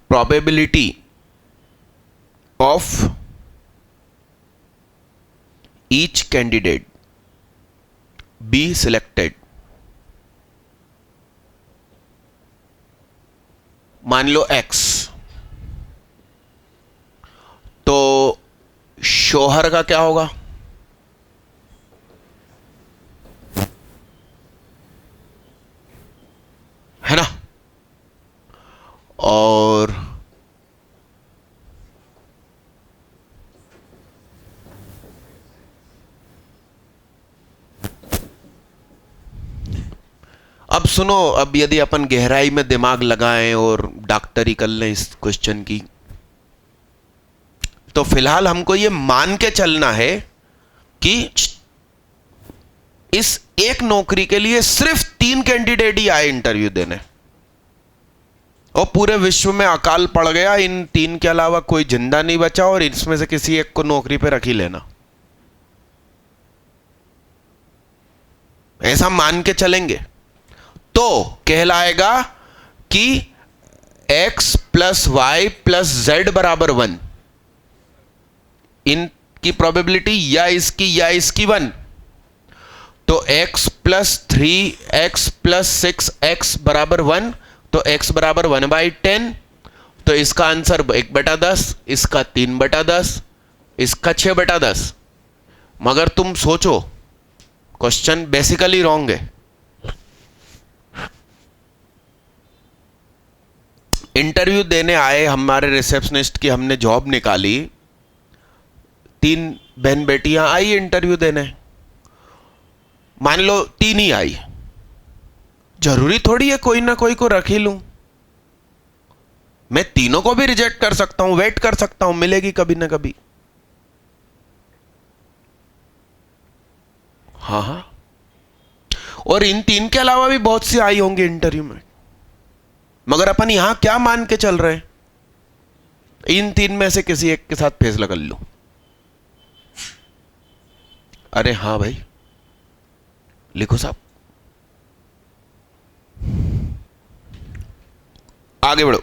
probability of each candidate be selected. मान लो x, तो शौहर का क्या होगा? है ना? और अब सुनो, अब यदि अपन गहराई में दिमाग लगाएं और डॉक्टरी कर लें इस क्वेश्चन की, तो फिलहाल हमको ये मान के चलना है कि इस एक नौकरी के लिए सिर्फ 3 कैंडिडेट ही आए इंटरव्यू देने, और पूरे विश्व में अकाल पड़ गया, इन 3 के अलावा कोई जिंदा नहीं बचा, और इसमें से किसी एक को नौकरी पे रख ही लेना। ऐसा मान के चलेंगे तो कहलाएगा कि x plus y plus z बराबर 1, इनकी प्रोबेबिलिटी या इसकी 1, तो x plus 3x plus 6x बराबर 1, तो x बराबर 1/10, तो इसका आंसर 1/10, इसका 3/10, इसका 6/10। मगर तुम सोचो, क्वेश्चन बेसिकली रॉन्ग है। इंटरव्यू देने आए हमारे रिसेप्शनिस्ट की हमने जॉब निकाली, 3 बहन बेटियां आई इंटरव्यू देने, मान लो 3 ही आई, जरूरी थोड़ी है कोई ना कोई को रख ही लूं, मैं तीनों को भी रिजेक्ट कर सकता हूं, वेट कर सकता हूं, मिलेगी कभी ना कभी। हाँ हाँ, और इन 3 के अलावा भी बहुत सी आई होंगी इंटरव्यू में, मगर अपन यहां क्या मान के चल रहे हैं? इन 3 में से किसी एक के साथ फैसला कर लूं। अरे हाँ भाई, लिखो साहब, आगे बढ़ो।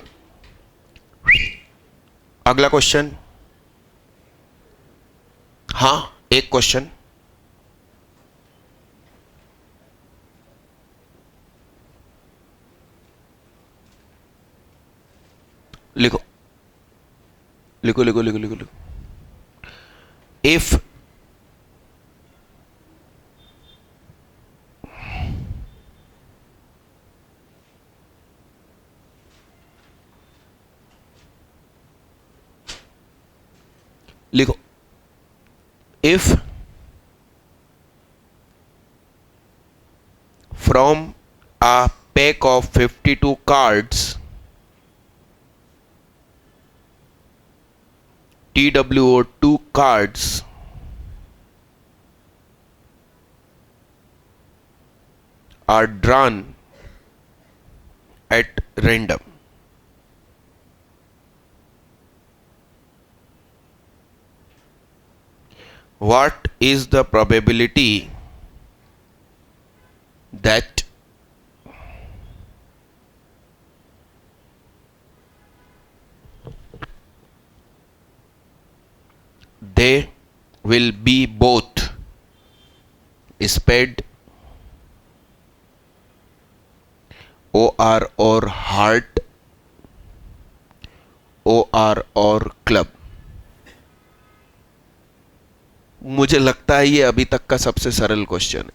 अगला क्वेश्चन, हाँ एक क्वेश्चन, लिखो लिखो लिखो लिखो लिखो लिखो। इफ लिखो, if from a pack of 52 cards TWO2 cards are drawn at random, what is the probability that they will be both spade or heart or club? मुझे लगता है ये अभी तक का सबसे सरल क्वेश्चन है।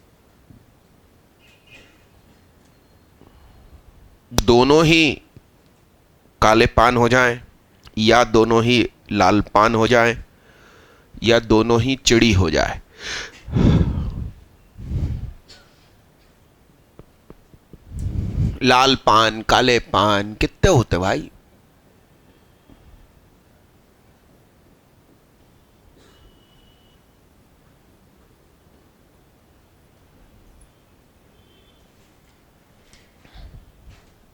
दोनों ही काले पान हो जाएं, या दोनों ही लाल पान हो जाएं, या दोनों ही चिड़ी हो जाए। लाल पान, काले पान कितने होते भाई?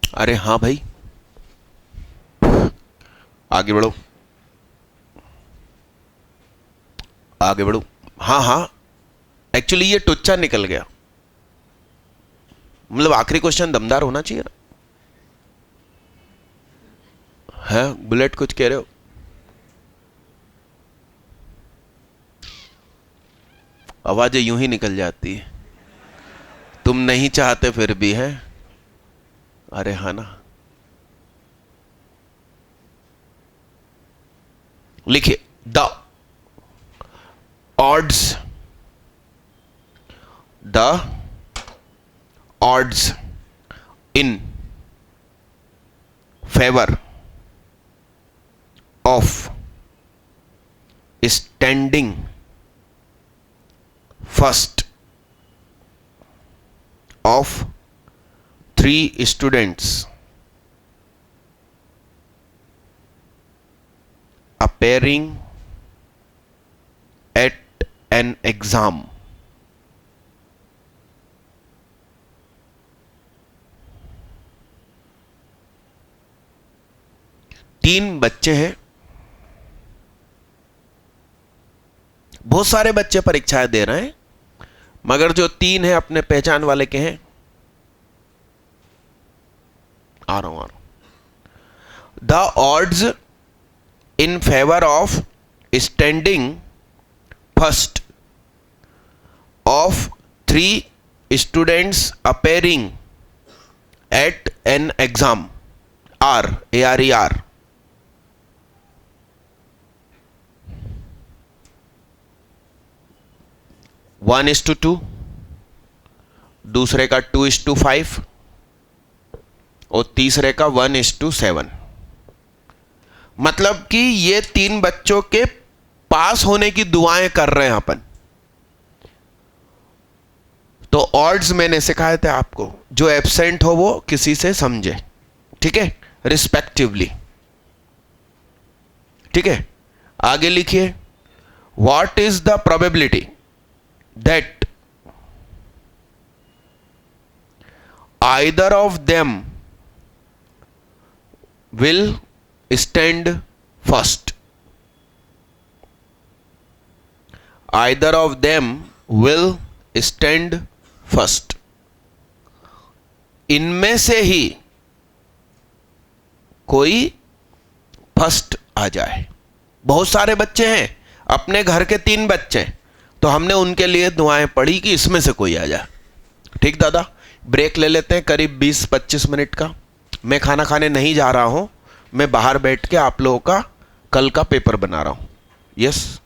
अरे हाँ भाई, आगे बढ़ो, आगे बढ़ो। हाँ हाँ, एक्चुअली ये टुच्चा निकल गया। मतलब आखिरी क्वेश्चन दमदार होना चाहिए ना। है बुलेट, कुछ कह रहे हो? आवाजें यूं ही निकल जाती है, तुम नहीं चाहते फिर भी है। अरे हाँ ना, लिखिए the odds in favor of standing first of 3 students appearing at an exam तीन बच्चे हैं, बहुत सारे बच्चे परीक्षाएं दे रहे हैं, मगर जो 3 हैं अपने पहचान वाले के हैं। आ रहा हूं। The odds in favour of standing first of 3 students appearing at an exam are ARER 1:2, दूसरे का 2:5 और तीसरे का 1:7। मतलब कि ये 3 बच्चों के पास होने की दुआएं कर रहे हैं अपन। तो ऑड्स मैंने सिखाए थे आपको, जो एब्सेंट हो वो किसी से समझे, ठीक है, रिस्पेक्टिवली। ठीक है, आगे लिखिए, what is the probability that either of them will stand first. Either of them will stand first. इनमें से ही कोई फर्स्ट आ जाए। बहुत सारे बच्चे हैं, अपने घर के 3 बच्चे, तो हमने उनके लिए दुआएं पढ़ी कि इसमें से कोई आ जाए। ठीक दादा, ब्रेक ले लेते हैं करीब 20-25 मिनट का। मैं खाना खाने नहीं जा रहा हूं, मैं बाहर बैठ के आप लोगों का कल का पेपर बना रहा हूं। यस।